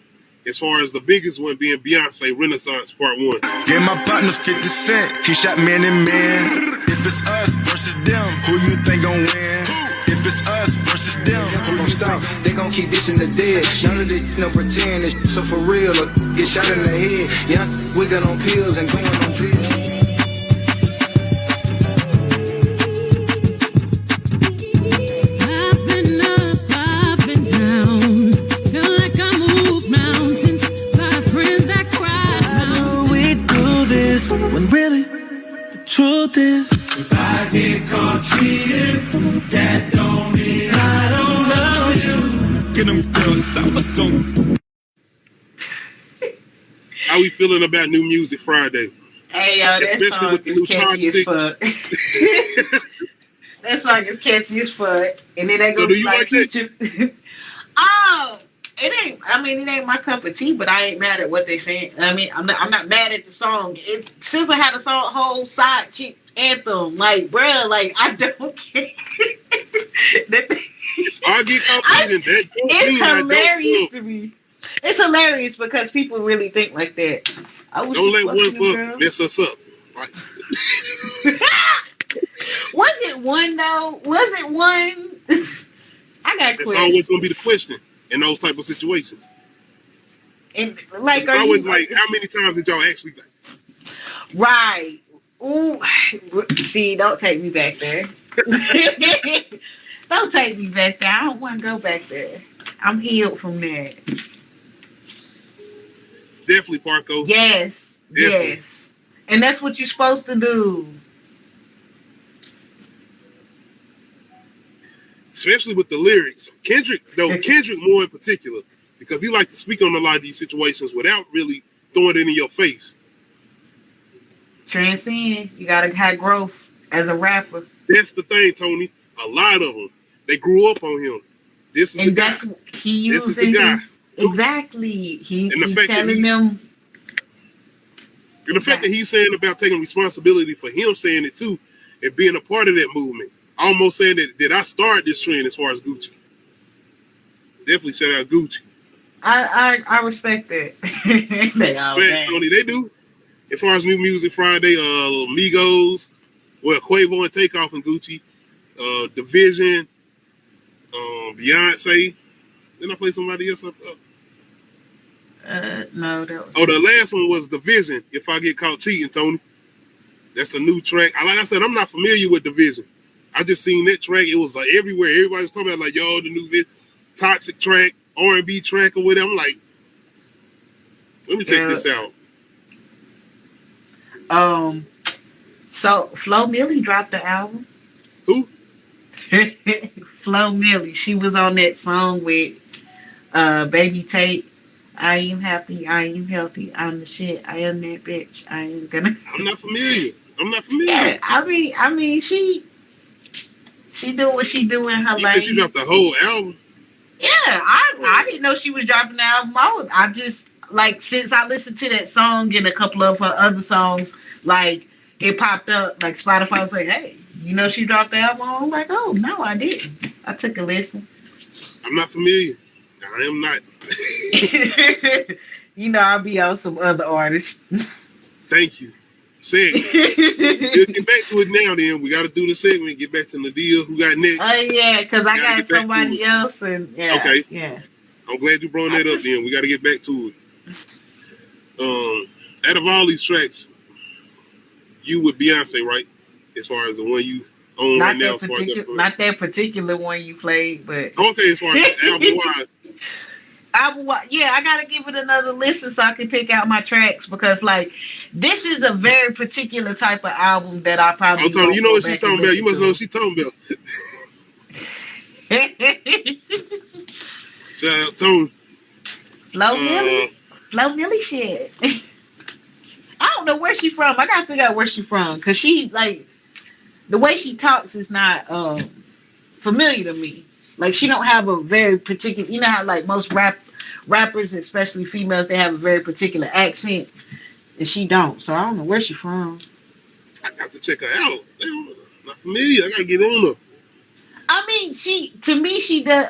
As far as the biggest one being Beyonce Renaissance Part 1. Yeah, my partner's 50 Cent. He shot man and man. If it's us versus them, who you think gon' win? If it's us versus them, who gon' stop? They gon' keep this in the dead. None of this no pretend. It's so for real. Or get shot in the head. Yeah, we got on pills and going on drills. When really, the truth is, if I get caught cheating, that don't mean I don't love you. Get them girls, let's go. How we feeling about New Music Friday? Hey, yo, that song is catchy as fuck. That song is catchy as fuck. And then they go like that? Oh, it ain't my cup of tea, but I ain't mad at what they saying. I mean, I'm not mad at the song. SZA had a whole side chick anthem. Like, bruh, like, I don't care. It's hilarious to me. It's hilarious because people really think like that. Don't let one fuck mess us up. Like. Was it one though? Was it one? I got questions. That's always gonna be the question in those type of situations. And like, it's always like, how many times did y'all actually like? Right. Ooh. See, don't take me back there. Don't take me back there. I don't want to go back there. I'm healed from that. Definitely, Parco. Yes. Definitely. Yes. And that's what you're supposed to do. Especially with the lyrics. Kendrick more in particular, because he likes to speak on a lot of these situations without really throwing it in your face. Transcend. You gotta have growth as a rapper. That's the thing, Tony. A lot of them, they grew up on him. This is the guy. He using this is the guy. Exactly. He's telling them. And the fact that he's saying about taking responsibility for him saying it too, and being a part of that movement. Almost saying that I started this trend as far as Gucci. Definitely shout out Gucci. I respect that. Tony, they do. As far as New Music Friday, Migos, well, Quavo and Takeoff and Gucci, Division, Beyonce. Didn't I play somebody else up? No, that was. Oh, the last one was Division. If I Get Caught Cheating, Tony. That's a new track. Like I said, I'm not familiar with Division. I just seen that track. It was like everywhere. Everybody was talking about like, yo, the new Toxic track, R&B track or whatever. I'm like, let me check this out. So Flo Milli dropped the album. Who? Flo Milli. She was on that song with Baby Tate. I am happy. I am healthy. I'm the shit. I am that bitch. I ain't gonna. I'm not familiar. Yeah, I mean, she do what she do in her lane. You said she dropped the whole album? Yeah, I didn't know she was dropping the album. I just, like, since I listened to that song and a couple of her other songs, like, it popped up, like, Spotify was like, hey, you know she dropped the album? I'm like, oh, no, I didn't. I took a listen. I'm not familiar. I am not. You know, I'll be on some other artists. Thank you. Say it. We'll get back to it now then. We got to do the segment, get back to Nadia. Who got next? Oh, yeah, because I got somebody else. And yeah, okay. Yeah. I'm glad you brought that up then. We got to get back to it. Out of all these tracks, you with Beyonce, right? As far as the one you own right now. Not that particular one you played, but. Okay, as far as album-wise. Yeah, I gotta give it another listen so I can pick out my tracks because, like, this is a very particular type of album that I probably. I'm telling you, know what she's talking about. You must know what she's talking about. Shout out Tone. Flo Milli shit. I don't know where she from. I gotta figure out where she from because she, like, the way she talks is not familiar to me. Like, she don't have a very particular, you know how, like, most rappers, especially females, they have a very particular accent, and she don't. So I don't know where she from. I got to check her out. Damn, not familiar. I gotta get on her. I mean, to me, she does.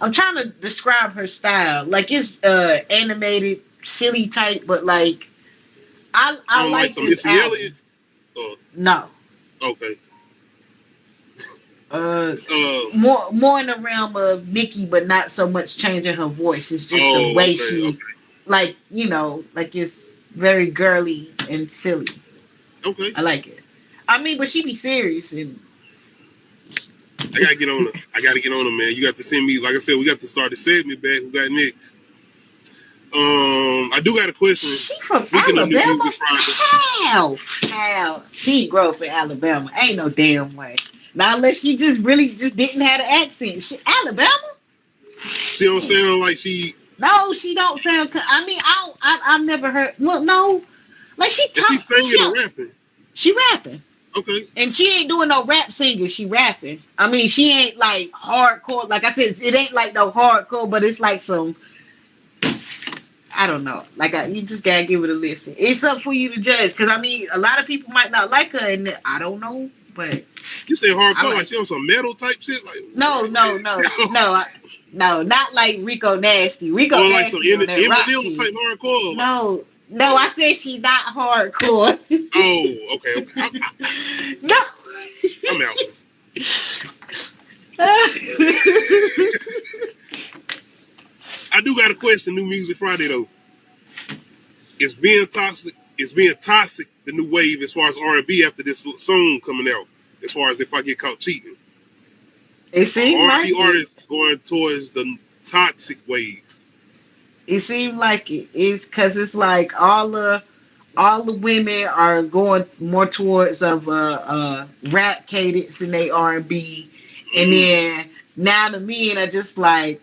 I'm trying to describe her style. Like it's animated, silly type, but like I like some this Missy album. Elliott. No. Okay. More in the realm of Nicki, but not so much changing her voice. It's just the way she, like, you know, like it's very girly and silly. Okay. I like it. I mean, but she be serious and. I gotta get on her. I gotta get on her, man. You got to send me. Like I said, we got to start the segment back. Who got next? I do got a question. She from Speaking Alabama? Of Music Friday. How? She grew up in Alabama. Ain't no damn way. Not unless she just didn't have an accent. She Alabama? She don't sound like she. No, she don't sound. I mean, I've never heard. Well, no, like she talking. She singing or rapping? She rapping. Okay. And she ain't doing no rap singing. She rapping. I mean, she ain't like hardcore. Like I said, it ain't like no hardcore, but it's like some. I don't know. Like you just gotta give it a listen. It's up for you to judge. Because I mean, a lot of people might not like her, and I don't know. But you say hardcore like she on some metal type shit? Like no, not like Rico Nasty. Rico or Nasty like some Eminem type hardcore. No, I said she's not hardcore. Oh, okay. No, I'm out. I do got a question. New Music Friday though. Is being toxic the new wave as far as R&B after this song coming out? As far as if I get caught cheating, it seems R&B like artists going towards the toxic wave. It seems like it is because it's like all the women are going more towards of rap cadence in their R&B, and then now the men are just like,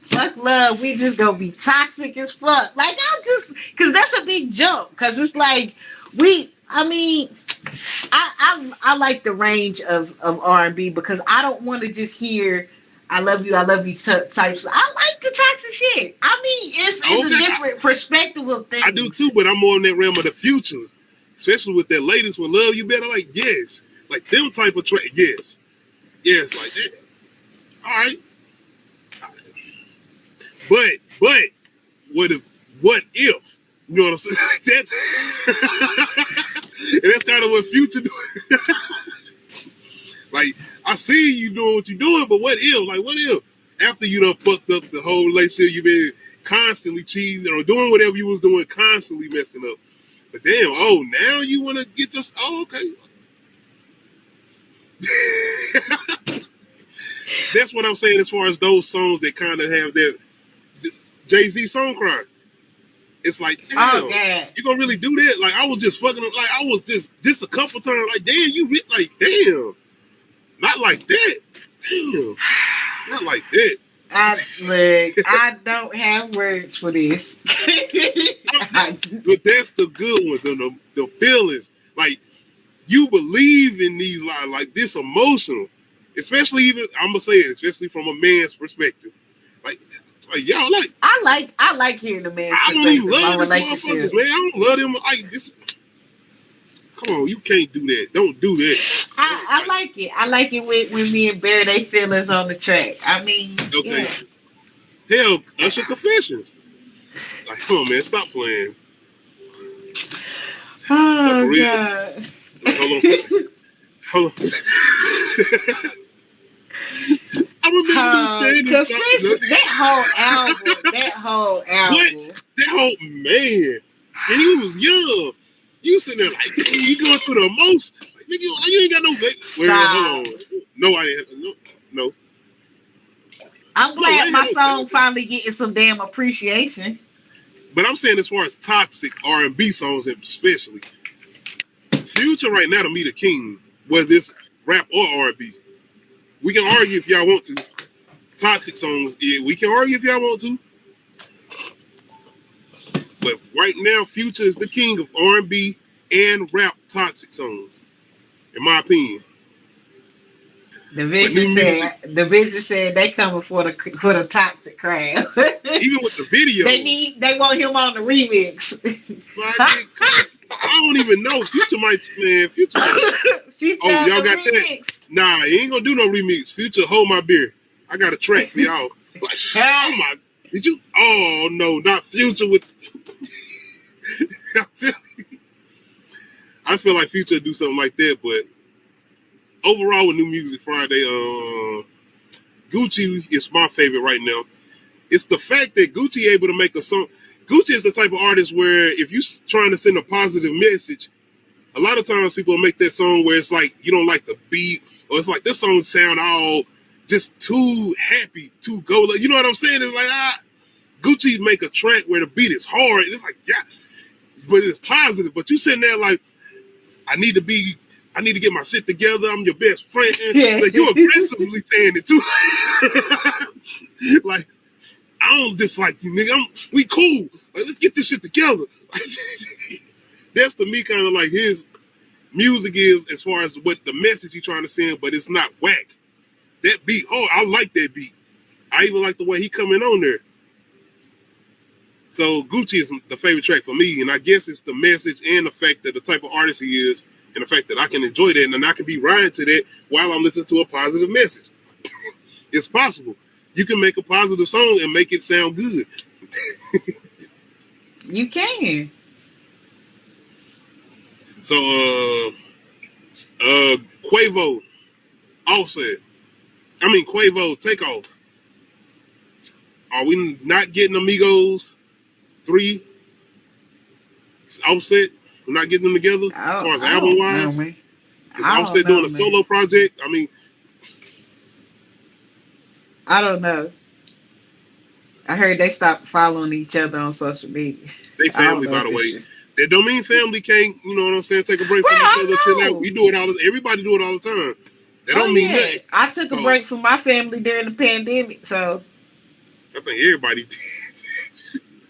fuck love, we just gonna be toxic as fuck. Like I'm just because that's a big jump. Because it's like I like the range of R&B because I don't want to just hear I love you types. I like the toxic shit. I mean, it's a different perspective of things. I do too, but I'm more in that realm of the future, especially with that latest with Love You Better. Like yes, like them type of track. Yes, like that. All right. But what if you know what I'm saying? Like that's and that's kind of what Future do. Like I see you doing what you're doing, but what if? Like what if after you done fucked up the whole relationship, you've been constantly cheating or doing whatever you was doing, constantly messing up. But damn, now you want to get your okay. That's what I'm saying as far as those songs that kind of have their Jay-Z song cry. It's like, damn, you gonna really do that? Like I was just fucking, like I was just a couple times, like damn, like damn, not like that, damn, not like that. I don't have words for this. But that's the good ones, the feelings. Like you believe in these like this emotional, especially even I'm gonna say it, especially from a man's perspective, like y'all like I like hearing the man's I don't even love these motherfuckers, man. I don't love them like this. Come on, you can't do that. Don't do that. I like it. I like it when me and Bear they feelings on the track. I mean, okay. Yeah. Hell, Usher Confessions. Like, come on, man, stop playing. Oh God. Like, hold on. I remember that whole album. What? That whole man. And he was young. You sitting there like, you going through the emotion. Like, nigga, you ain't got no baby. Wait, hold on. No, I didn't. No. I'm glad my song finally getting some damn appreciation. But I'm saying as far as toxic R&B songs, especially, Future right now to me the king, whether it's rap or R&B. We can argue if y'all want to. Toxic songs, yeah, we can argue if y'all want to. But right now, Future is the king of R&B and rap toxic songs, in my opinion. The Vision said they coming for the toxic crowd. Even with the video, they want him on the remix. don't even know. Future might, man. Future. Oh, y'all got that? Nah, he ain't gonna do no remix. Future, hold my beer. I got a track for y'all. Like, oh my, did you? Oh no, not Future with. I'm telling you, I feel like Future would do something like that, but overall with New Music Friday, Gucci is my favorite right now. It's the fact that Gucci able to make a song. Gucci is the type of artist where if you trying to send a positive message, a lot of times people make that song where it's like you don't like the beat, or it's like this song sound all just too happy, too go. You know what I'm saying? It's like Gucci make a track where the beat is hard. It's like but it's positive. But you sitting there like, I need to get my shit together. I'm your best friend. And like, you aggressively saying it too. Like, I don't dislike you, nigga. We cool. Like, let's get this shit together. That's to me kind of like his music is as far as what the message he's trying to send, but it's not whack. That beat, I like that beat. I even like the way he coming on there. So Gucci is the favorite track for me, and I guess it's the message and the fact that the type of artist he is, and the fact that I can enjoy that, and I can be riding to that while I'm listening to a positive message. It's possible. You can make a positive song and make it sound good. You can. So, Quavo, Offset. Quavo, Takeoff. Are we not getting Amigos 3? Offset? We're not getting them together as far as album-wise? Is Offset doing a solo project? I mean... I don't know. I heard they stopped following each other on social media. They family, by the way. That don't mean family can't, you know what I'm saying, take a break from each other, chill out. We do it all. Everybody do it all the time. That don't mean nothing. I took a break from my family during the pandemic, so. I think everybody did.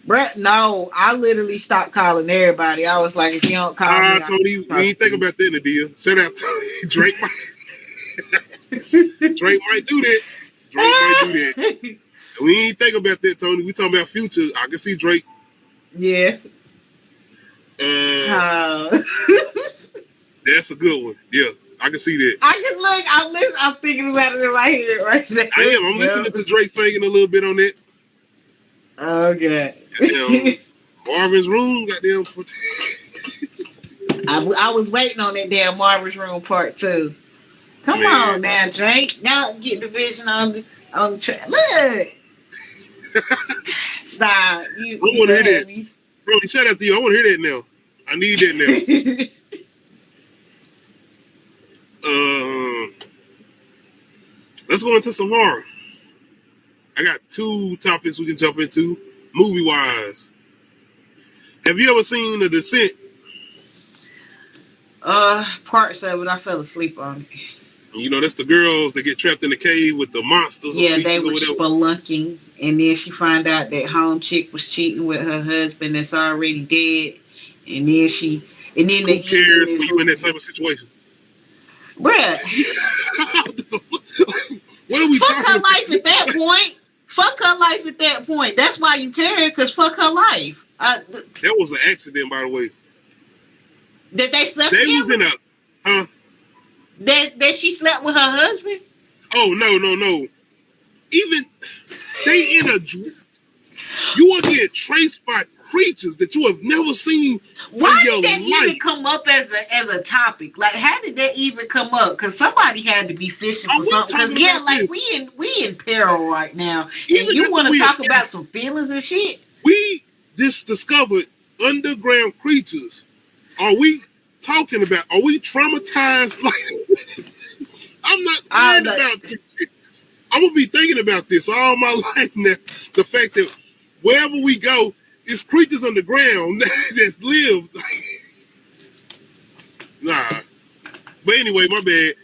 Bruh, no, I literally stopped calling everybody. I was like, if you don't call me, Tony, we ain't think about that in the deal. Shout out, Tony. Drake might do that. Drake might do that. We ain't think about that, Tony. We talking about Future. I can see Drake. Yeah. That's a good one. Yeah, I can see that. I can look. I'm thinking about it in my head right now. I am. I'm listening to Drake singing a little bit on that. Okay. Marvin's Room, goddamn. I was waiting on that damn Marvin's Room part 2. Come on now, Drake. Now get the vision on the track. Look. Stop. I want to hear that. Bro, shout out to you. I want to hear that now. I need that now. Let's go into some horror. I got 2 topics we can jump into, movie-wise. Have you ever seen The Descent? Parts of it. I fell asleep on it. You know, that's the girls that get trapped in the cave with the monsters. Yeah, they were spelunking, and then she found out that home chick was cheating with her husband that's already dead, and then who cares when you in that type of situation? Bruh. What are we fuck talking her about? life at that point. Fuck her life at that point. That's why you care, because fuck her life. That was an accident, by the way. That they slept They together? was in a, huh? That she slept with her husband? Oh, no. Even, they in a, you are getting traced by creatures that you have never seen in your life. Why did that even come up as a topic? Like, how did that even come up? Because somebody had to be fishing for something. Because yeah, like we in peril right now, and you want to talk about some feelings and shit. We just discovered underground creatures. Are we talking about? Are we traumatized? Like, I'm not worried about this shit. I'm gonna be thinking about this all my life now. The fact that wherever we go, it's creatures underground that live. Nah. But anyway, my bad.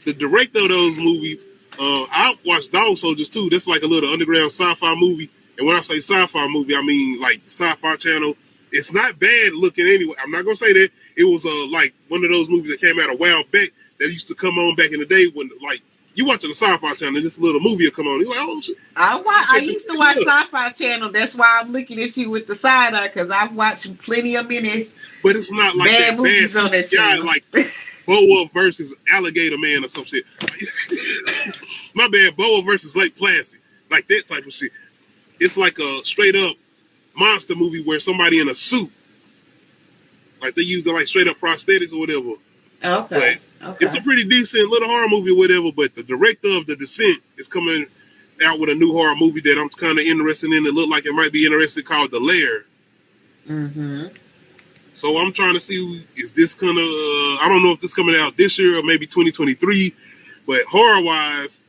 The director of those movies, I watched Dog Soldiers too. That's like a little underground sci-fi movie. And when I say sci-fi movie, I mean like Sci-Fi Channel. It's not bad looking anyway. I'm not gonna say that. It was like one of those movies that came out a while back that used to come on back in the day when like You watching the Sci-Fi Channel, this little movie will come on. You're like, oh shit. I used to watch Sci-Fi Channel. That's why I'm looking at you with the side eye, because I've watched plenty of minutes. But it's not like bad that movies bad on that guy channel. like Boa versus Alligator Man or some shit. My bad, Boa versus Lake Placid. Like that type of shit. It's like a straight up monster movie where somebody in a suit, like they use like straight up prosthetics or whatever. Okay. It's a pretty decent little horror movie or whatever, but the director of The Descent is coming out with a new horror movie that I'm kind of interested in. It looked like it might be interesting, called The Lair. Mm-hmm. So I'm trying to see, is this kind of, I don't know if this coming out this year or maybe 2023, but horror-wise,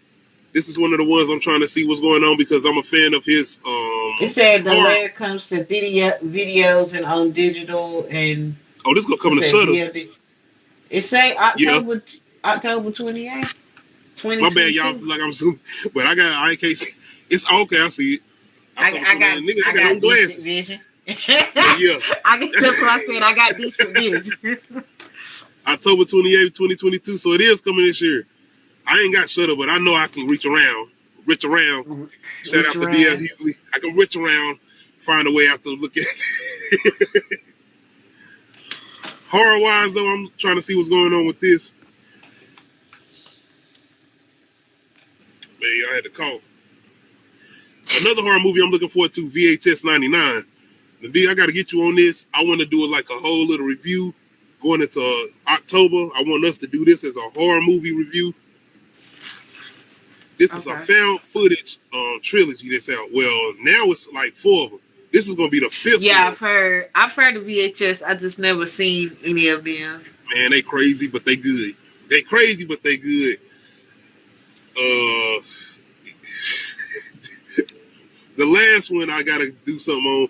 this is one of the ones I'm trying to see what's going on because I'm a fan of his. It said The Lair comes to videos and on digital and. Oh, this gonna come to Shudder. It say October 28th. My bad, y'all. Like I'm zooming, but I can't see. It's okay. I see it. I got glasses. Vision. Yeah, That's what I said. I got decent vision. October 28th, 2022. So it is coming this year. I ain't got Shudder, but I know I can reach around. Shout out to D.L. Hughley. I can reach around, find a way out to look at it. Horror-wise, though, I'm trying to see what's going on with this. Man, I had to call. Another horror movie I'm looking forward to, VHS 99. D, I got to get you on this. I want to do like a whole little review going into October. I want us to do this as a horror movie review. This is a found footage trilogy that's out. Well, now it's like 4 of them. This is gonna be the 5th. Yeah, one. I've heard of VHS. I just never seen any of them. Man, they crazy, but they good. They crazy, but they good. The last one I gotta do something on,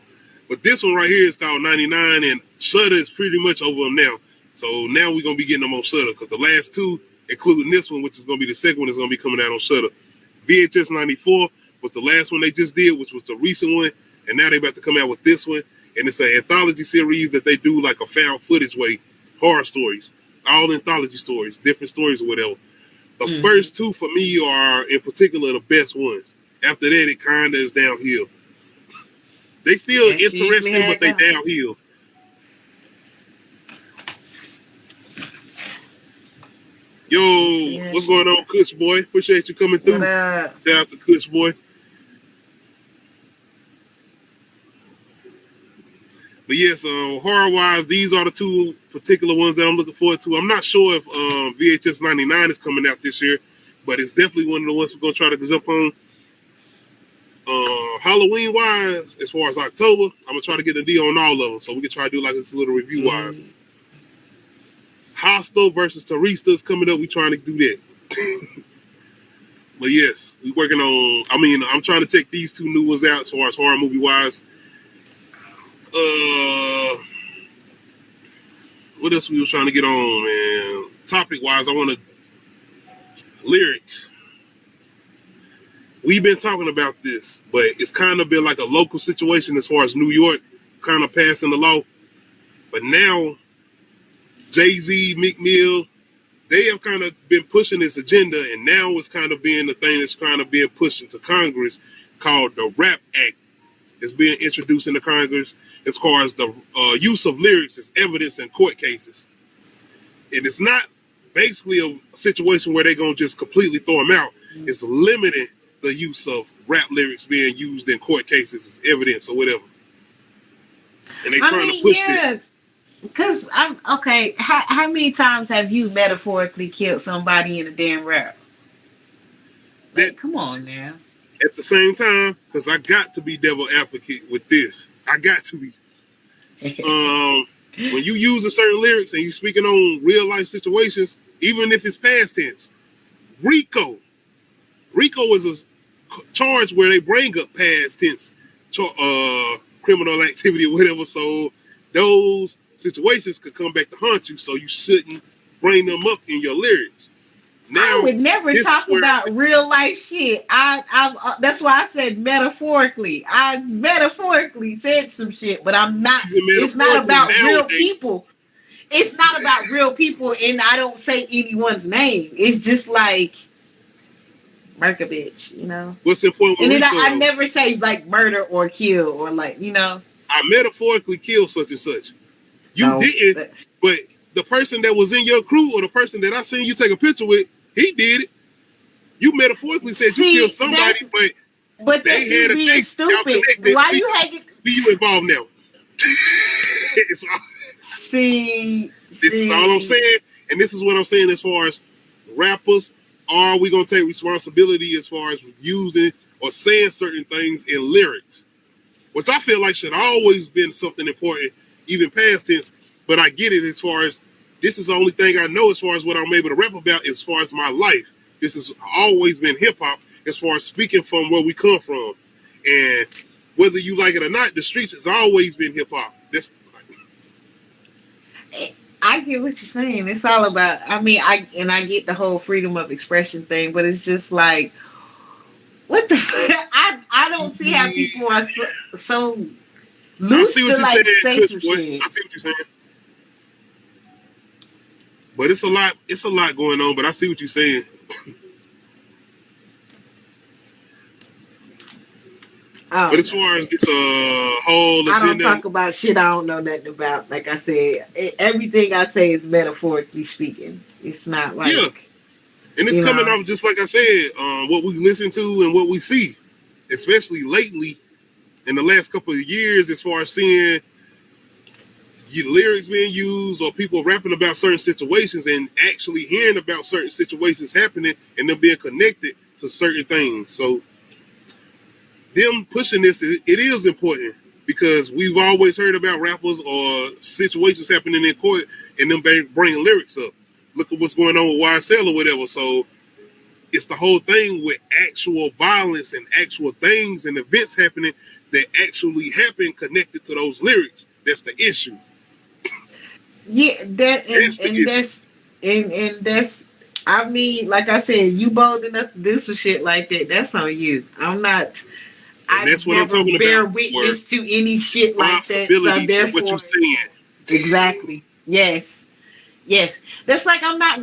but this one right here is called 99, and Shudder is pretty much over them now. So now we're gonna be getting them on Shudder because the last 2, including this one, which is gonna be the second one, is gonna be coming out on Shudder. VHS 94 was the last one they just did, which was the recent one. And now they're about to come out with this one. And it's an anthology series that they do like a found footage way, horror stories, all anthology stories, different stories or whatever. The first 2 for me are in particular the best ones. After that, it kind of is downhill. They still interesting, but they downhill. Yo, what's going on, Kush Boy? Appreciate you coming through. Shout out to Kush Boy. But yes, horror-wise, these are the 2 particular ones that I'm looking forward to. I'm not sure if VHS 99 is coming out this year, but it's definitely one of the ones we're going to try to jump on. Halloween-wise, as far as October, I'm going to try to get a deal on all of them, so we can try to do like this little review-wise. Hostel versus Teresa is coming up. We're trying to do that. But yes, we're working on, I'm trying to check these 2 new ones out as far as horror movie-wise. What else we were trying to get on, man? Topic-wise, I want to... Lyrics. We've been talking about this, but it's kind of been like a local situation as far as New York kind of passing the law. But now, Jay-Z, Meek Mill, they have kind of been pushing this agenda, and now it's kind of being the thing that's kind of being pushed into Congress called the Rap Act. It's being introduced into Congress as far as the use of lyrics as evidence in court cases. And it's not basically a situation where they're going to just completely throw them out. It's limiting the use of rap lyrics being used in court cases as evidence or whatever. And they're trying to push this. Because okay, how many times have you metaphorically killed somebody in a damn rap? Like, come on now. At the same time, because I got to be devil advocate with this. I got to be. When you use a certain lyrics and you speaking on real life situations, even if it's past tense, RICO is a charge where they bring up past tense criminal activity or whatever. So those situations could come back to haunt you. So you shouldn't bring them up in your lyrics. Now, I would never talk about real life shit. I that's why I said metaphorically. I metaphorically said some shit, but I'm not. It's not about real people. It's not about real people, and I don't say anyone's name. It's just like Murk a bitch, you know. What's important with And then RICO? I never say like murder or kill or like, you know. I metaphorically kill such and such. You No, didn't, but the person that was in your crew or the person that I seen you take a picture with, he did it. You metaphorically said you killed somebody, but they had a being thing. stupid. Why you hanging? Be you involved now? This is all I'm saying, and this is what I'm saying as far as rappers. Are we gonna take responsibility as far as using or saying certain things in lyrics? Which I feel like should always been something important, even past tense. But I get it as far as this is the only thing I know as far as what I'm able to rap about as far as my life. This has always been hip hop as far as speaking from where we come from. And whether you like it or not, the streets has always been hip hop. I get what you're saying. It's all about, I mean, I get the whole freedom of expression thing, but it's just like, what the I don't see how people are so loose to like say some shit. I see what you're saying. But it's a lot going on, but I see what you're saying. But as far as it's a whole agenda, I don't talk about shit I don't know nothing about. Like I said, everything I say is metaphorically speaking. It's not like and it's coming off just like I said, what we listen to and what we see, especially lately in the last couple of years, as far as seeing lyrics being used or people rapping about certain situations and actually hearing about certain situations happening and them being connected to certain things. So them pushing this, it is important because we've always heard about rappers or situations happening in court and them bringing lyrics up. Look at what's going on with YSL or whatever. So it's the whole thing with actual violence and actual things and events happening that actually happen connected to those lyrics. That's the issue. Yeah, that's I mean, like I said, you bold enough to do some shit like that. That's on you. I'm not. And that's what I'm talking about. Bear witness to any shit like that. So therefore, what you're saying. Exactly. Yes. That's like I'm not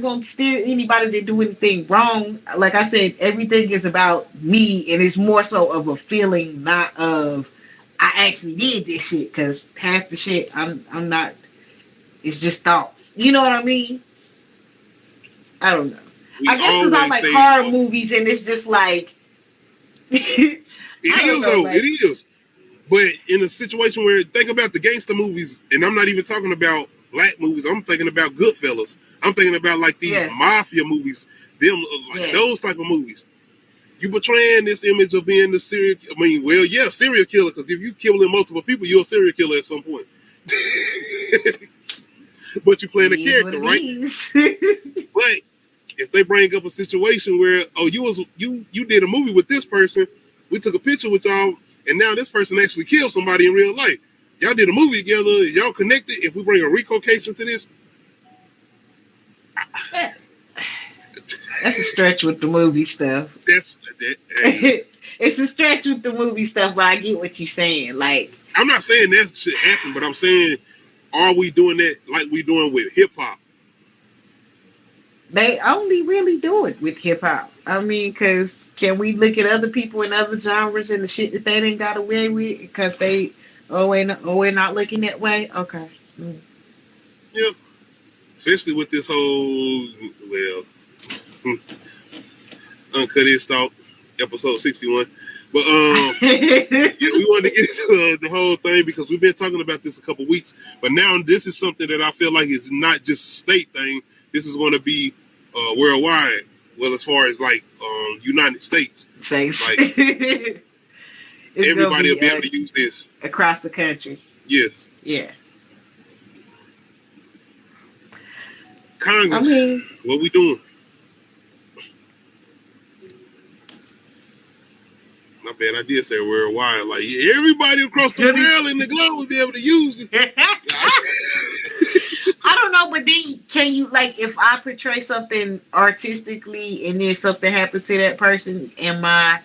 gonna steer anybody to do anything wrong. Like I said, everything is about me, and it's more so of a feeling, not of I actually did this shit. Because half the shit I'm not. It's just thoughts. You know what I mean? I don't know. I guess because I like horror movies, and it's just like. It is. But in a situation where, think about the gangster movies, and I'm not even talking about black movies, I'm thinking about Goodfellas. I'm thinking about like these mafia movies, those type of movies. You portraying this image of being the serial killer, because if you killing multiple people, you're a serial killer at some point. But you're playing a character, right? But if they bring up a situation where, you did a movie with this person, we took a picture with y'all, and now this person actually killed somebody in real life. Y'all did a movie together, y'all connected. If we bring a RICO case into this, that's a stretch with the movie stuff. It's a stretch with the movie stuff, but I get what you're saying. Like, I'm not saying that should happen, but I'm saying, are we doing that like we doing with hip hop? They only really do it with hip hop. I mean, because can we look at other people in other genres and the shit that they didn't got away with because we're not looking that way? Okay. Yeah. Especially with this whole, Uncut Ishhh Talk, episode 61. But we wanted to get into the whole thing because we've been talking about this a couple weeks. But now this is something that I feel like is not just a state thing. This is going to be worldwide. Well, as far as like United States, like everybody will be able to use this across the country. Yeah. Congress, what we doing? My bad, I did say worldwide. Like everybody across the world in the globe will be able to use it. I don't know, but then can you, like, if I portray something artistically and then something happens to that person, am I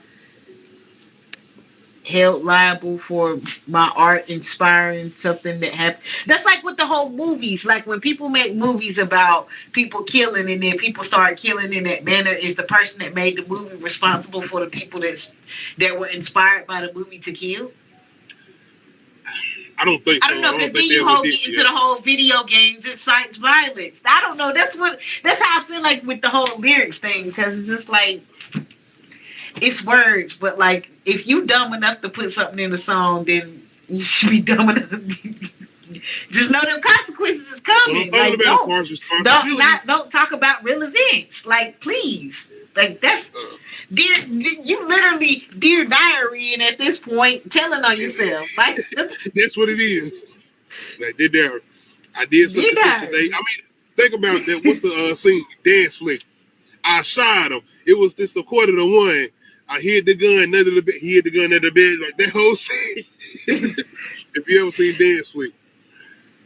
held liable for my art inspiring something that happened. That's like with the whole movies. Like when people make movies about people killing and then people start killing in that manner, is the person that made the movie responsible for the people that were inspired by the movie to kill? I don't think so. I don't know, because then you get into the whole video games, incites violence. I don't know. That's how I feel like with the whole lyrics thing, because it's just like, it's words, but like, if you dumb enough to put something in the song, then you should be dumb enough. Just know them consequences is coming. Like, don't talk about real events. Like, please. Like, that's you literally dear diary, and at this point telling on yourself. Like, that's what it is. Like, dear diary. I did something today. I mean, think about that. What's the scene? Dance flick. I shot him. It was just a quarter to one. I hid the gun under the bed. He hid the gun under the bed. Like that whole scene. If you ever seen Dance Flick.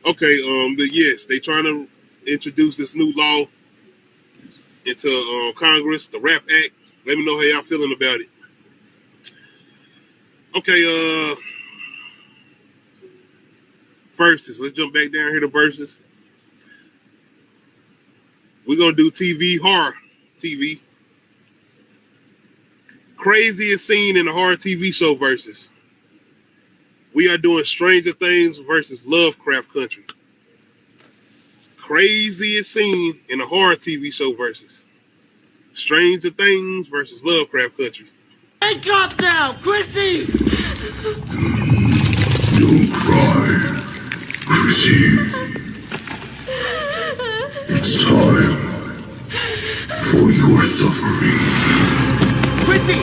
Okay, but yes, they trying to introduce this new law into Congress, the RAP Act. Let me know how y'all feeling about it. Okay, verses. Let's jump back down here to verses. We're gonna do TV, horror TV. Craziest scene in a horror TV show versus. We are doing Stranger Things versus Lovecraft Country. Craziest scene in a horror TV show versus. Stranger Things versus Lovecraft Country. Wake up now, Chrissy! Don't cry, Chrissy. It's time for your suffering. Chrissy!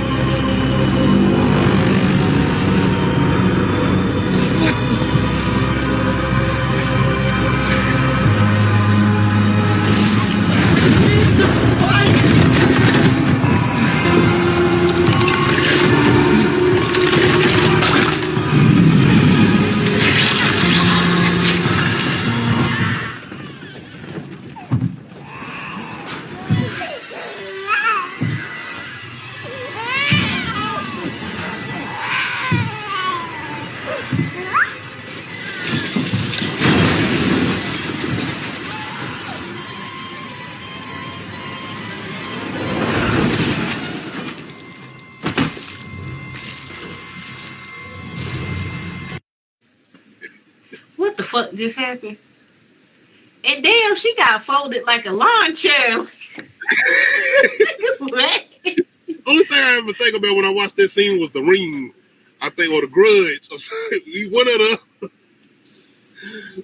What the fuck just happened? And damn, she got folded like a lawn chair. Only thing I ever think about when I watched that scene was The Ring, I think, or The Grudge, or something. One of the.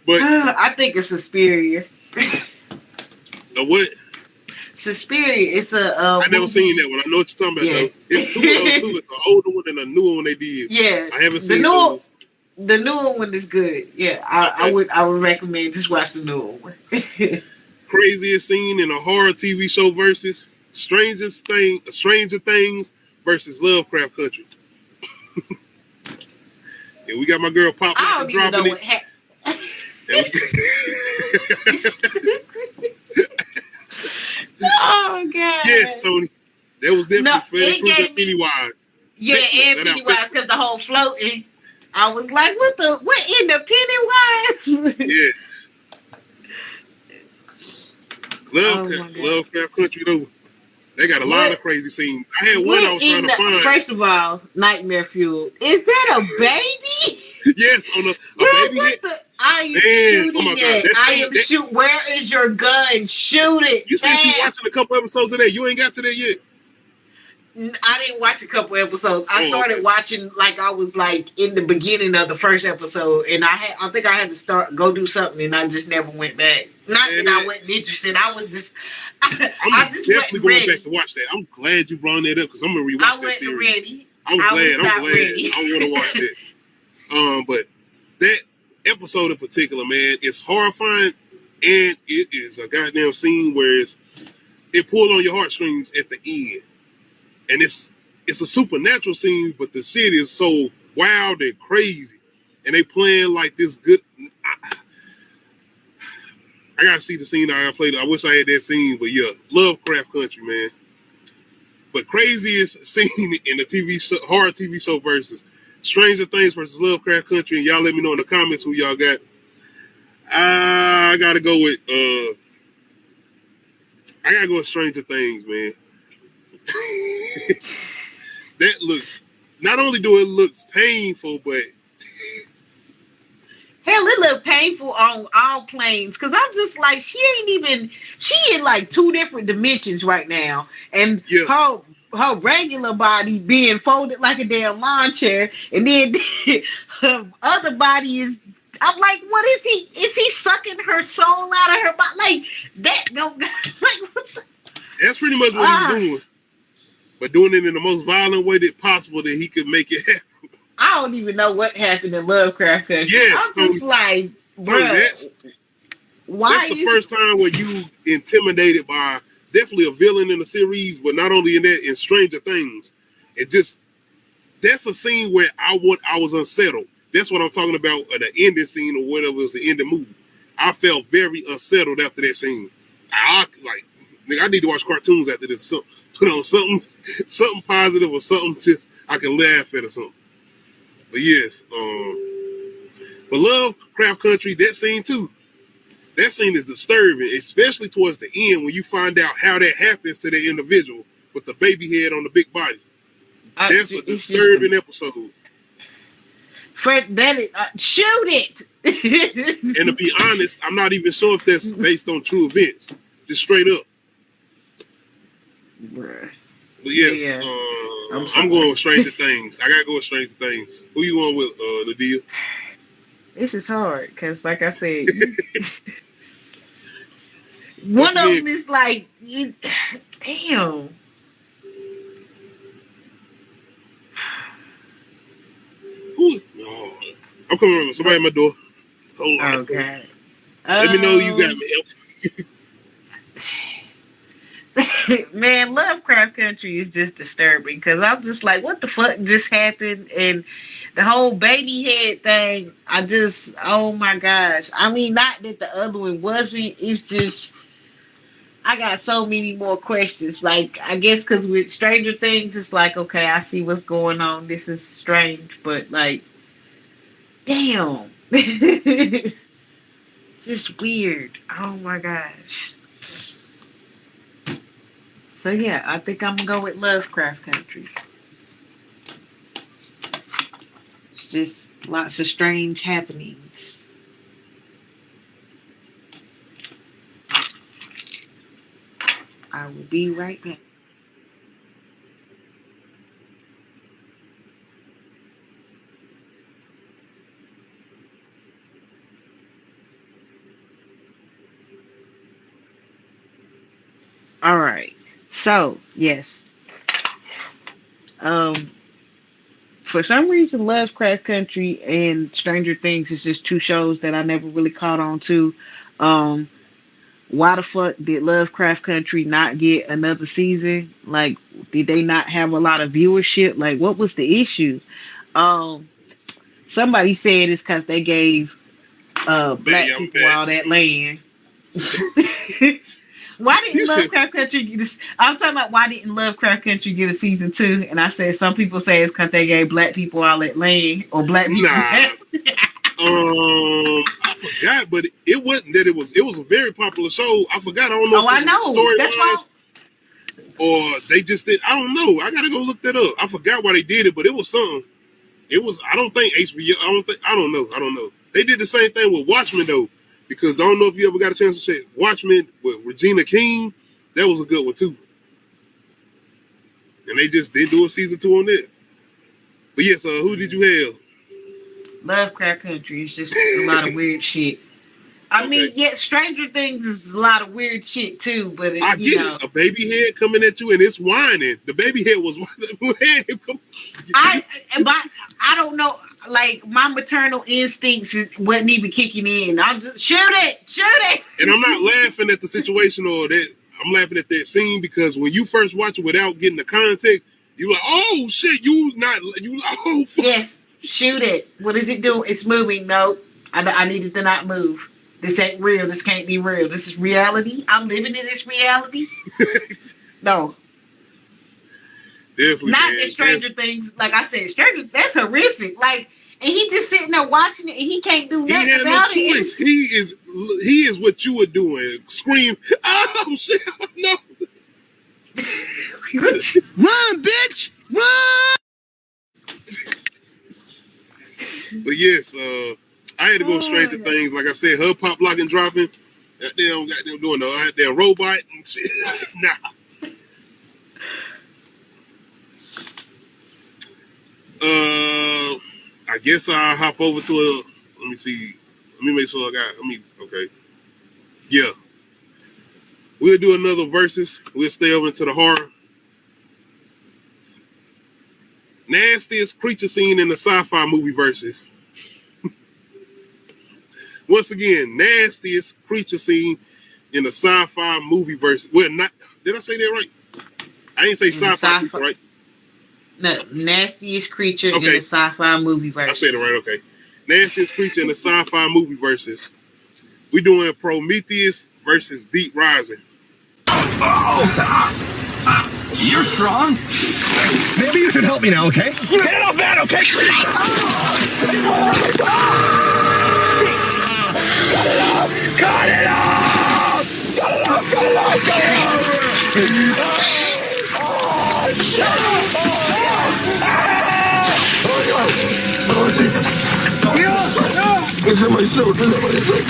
But I think it's Suspiria. The what? Suspiria. It's a. I never seen that one. I know what you're talking about, though. It's two of those two. It's the older one and a newer one they did. Yeah, I haven't seen those. The newer one is good. Yeah, I would recommend just watch the newer one. Craziest scene in a horror TV show versus Stranger Things versus Lovecraft Country. And we got my girl Pop like dropping it. Oh god. Yes, Tony. That was definitely for Pennywise. Yeah, and Pennywise, because the whole floating. I was like, what in the Pennywise? Yes. Lovecraft Country, though. They got a lot of crazy scenes. I had one I was trying to find. First of all, Nightmare Fuel. Is that a baby? Yes, on a baby hit. I am shooting it. Where is your gun? Shoot it. You said you watching a couple episodes of that. You ain't got to that yet. I didn't watch a couple episodes. I started watching like I was like in the beginning of the first episode, and I think I had to go do something, and I just never went back. Not that I wasn't interested. I was just. I'm definitely going back to watch that. I'm glad you brought that up because I'm gonna rewatch that series. Ready. I'm glad. Ready. I want to watch that. But that episode in particular, man, it's horrifying, and it is a goddamn scene where it pulled on your heartstrings at the end. And it's a supernatural scene, but the shit is so wild and crazy. And they playing like this good. I gotta see the scene I played. I wish I had that scene, but yeah, Lovecraft Country, man. But craziest scene in the TV show, horror TV show versus Stranger Things versus Lovecraft Country, and y'all let me know in the comments who y'all got. I gotta go with Stranger Things, man. That looks, not only do it looks painful, but hell, it look painful on all planes. Cause I'm just like, she in like 2 different dimensions right now. And her regular body being folded like a damn lawn chair. And then her other body is, I'm like, what is he? Is he sucking her soul out of her body? Like that don't like what the? That's pretty much what he's doing. But doing it in the most violent way that possible that he could make it happen. I don't even know what happened in Lovecraft Country. Yes, I'm just like, bro, why? That's the first time where you intimidated by definitely a villain in the series, but not only in that, in Stranger Things. That's a scene where I was unsettled. That's what I'm talking about, the ending scene or whatever was the ending movie. I felt very unsettled after that scene. I need to watch cartoons after this. So put on something positive or something I can laugh at or something. But yes, but Lovecraft Country, that scene too. That scene is disturbing, especially towards the end when you find out how that happens to that individual with the baby head on the big body. That's a disturbing episode. Fred, shoot it. And to be honest, I'm not even sure if that's based on true events. Just straight up. Bruh. But yes, I'm going with Stranger Things. I gotta go with Stranger Things. Who you going with, Nadia? This is hard because, like I said, one of them is like, damn. Who's? Oh, I'm coming over. Somebody at my door. Hold on. Okay. Let me know you got me. Man, Lovecraft Country is just disturbing because I'm just like, what the fuck just happened? And the whole baby head thing, oh my gosh. I mean, not that the other one wasn't, it's just, I got so many more questions. Like, I guess because with Stranger Things, it's like, okay, I see what's going on. This is strange, but like, damn. Just weird. Oh my gosh. So yeah, I think I'm gonna go with Lovecraft Country. It's just lots of strange happenings. I will be right back. All right. So, yes. For some reason, Lovecraft Country and Stranger Things is just 2 shows that I never really caught on to. Why the fuck did Lovecraft Country not get another season? Like, did they not have a lot of viewership? Like, what was the issue? Somebody said it's because they gave black people all that land. Why didn't Lovecraft Country get a, I'm talking about why didn't Lovecraft Country get a season 2? And I said some people say it's because they gave black people all that land or black people. I forgot, but it wasn't that it was a very popular show. I forgot. I don't know. I know. That's why. Or they just did. I don't know. I gotta go look that up. I forgot why they did it, but it was something. It was. I don't think HBO. I don't know. They did the same thing with Watchmen though. Because I don't know if you ever got a chance to check Watchmen with Regina King. That was a good one too. And they just did do a season 2 on that. But yes, who did you have? Lovecraft Country is just a lot of weird shit. I mean, yeah, Stranger Things is a lot of weird shit too, but I get it. A baby head coming at you and it's whining. The baby head was whining. I don't know. Like, my maternal instincts wasn't even kicking in. I'm just, shoot it. And I'm not laughing at the situation or that. I'm laughing at that scene because when you first watch it without getting the context, you're like, oh shit, you oh fuck. Yes, shoot it. What does it do? It's moving. No, I need it to not move. This ain't real. This can't be real. This is reality. I'm living in this reality. No. Definitely. Not man. that Stranger Things, like I said, Stranger, that's horrific. Like, and he just sitting there watching it, and he can't do nothing He had no about choice. it. He is what you were doing. Scream! Oh shit! No! Run, bitch! Run! But yes, I had to go straight to things. Like I said, her pop locking dropping. Goddamn doing the goddamn robot and shit. Nah. I guess I'll hop over to a. Let me see. Let me make sure I got. Okay. Yeah. We'll do another versus. We'll stay over into the horror. Nastiest creature scene in the sci-fi movie versus. Once again, nastiest creature scene in the sci-fi movie versus. Well, not. Did I say that right? I didn't say sci-fi, right? No, nastiest creature in the sci-fi movie versus. I said it right, okay. Nastiest creature in the sci-fi movie versus. We doing Prometheus versus Deep Rising. You're strong. Maybe you should help me now, okay? Get off that, okay? Cut it off! Cut it off! Cut it off! Cut it off! It's in my suit. It's in my suit.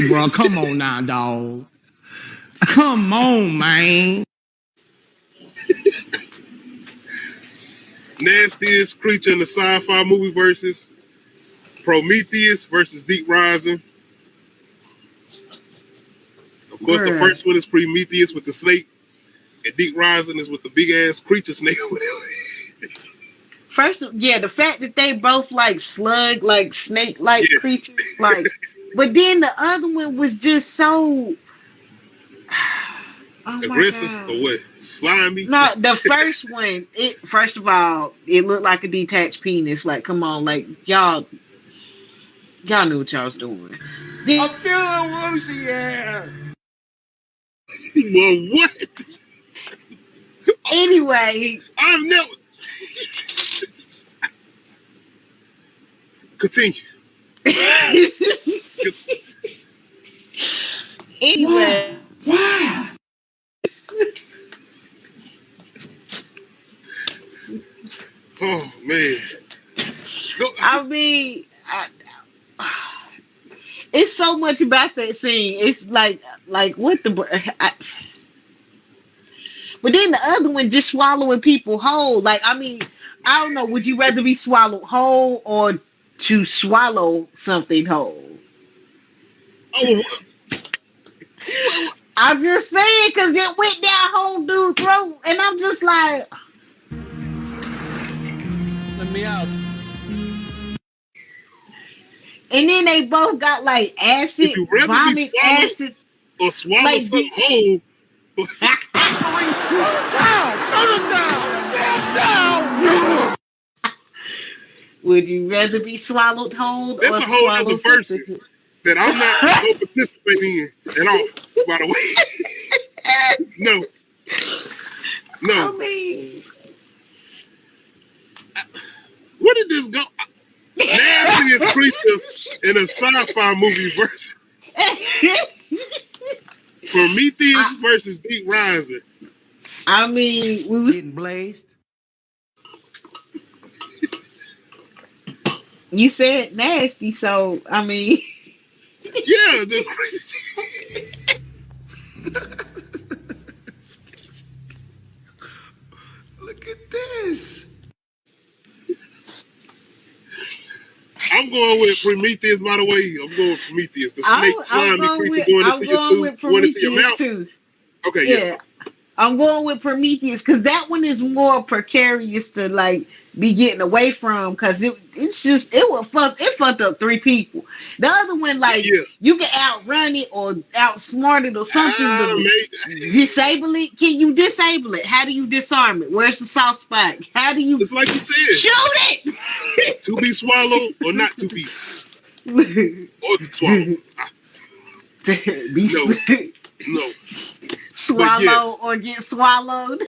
Bro, come on now, dog. Come on, man. Nastiest creature in the sci-fi movie versus Prometheus versus Deep Rising. Of course, the first one is Prometheus with the snake, and Deep Rising is with the big ass creature snake. First, yeah, the fact that they both like slug, like snake-like creatures, like. But then the other one was just so aggressive or what? Slimy? No, the first one, first of all, it looked like a detached penis. Like, come on, like y'all knew what y'all was doing. I'm feeling woozy, yeah. Well, what? Anyway, I've never. Continue. Anyway. Why? Oh man. I mean, it's so much about that scene. It's like what the. But then the other one just swallowing people whole. Like, I mean, I don't know. Would you rather be swallowed whole or to swallow something whole? Oh, I'm just saying, because it went down whole dude's throat, and I'm just like, let me out. And then they both got like acid, vomit, acid, or swallow like, something whole. Would you rather be swallowed whole? That's or a whole swallow other versus that I'm not going to participate in at all, by the way. No. I mean, where did this go? Nastiest creature in a sci-fi movie versus Prometheus versus Deep Rising. I mean, we was getting blazed. You said nasty, so I mean, yeah, the crazy. Look at this. going with Prometheus, by the way. I'm going with Prometheus. The snake slimy creature going into your suit, going into your mouth. Too. Okay, yeah. I'm going with Prometheus because that one is more precarious to like be getting away from because it fucked up 3 people. The other one, like you can outrun it or outsmart it or something. Disable it. Can you disable it? How do you disarm it? Where's the soft spot? How do you? It's like you said. Shoot it. To be swallowed or not to be. Or swallowed. No. Swallow or get swallowed.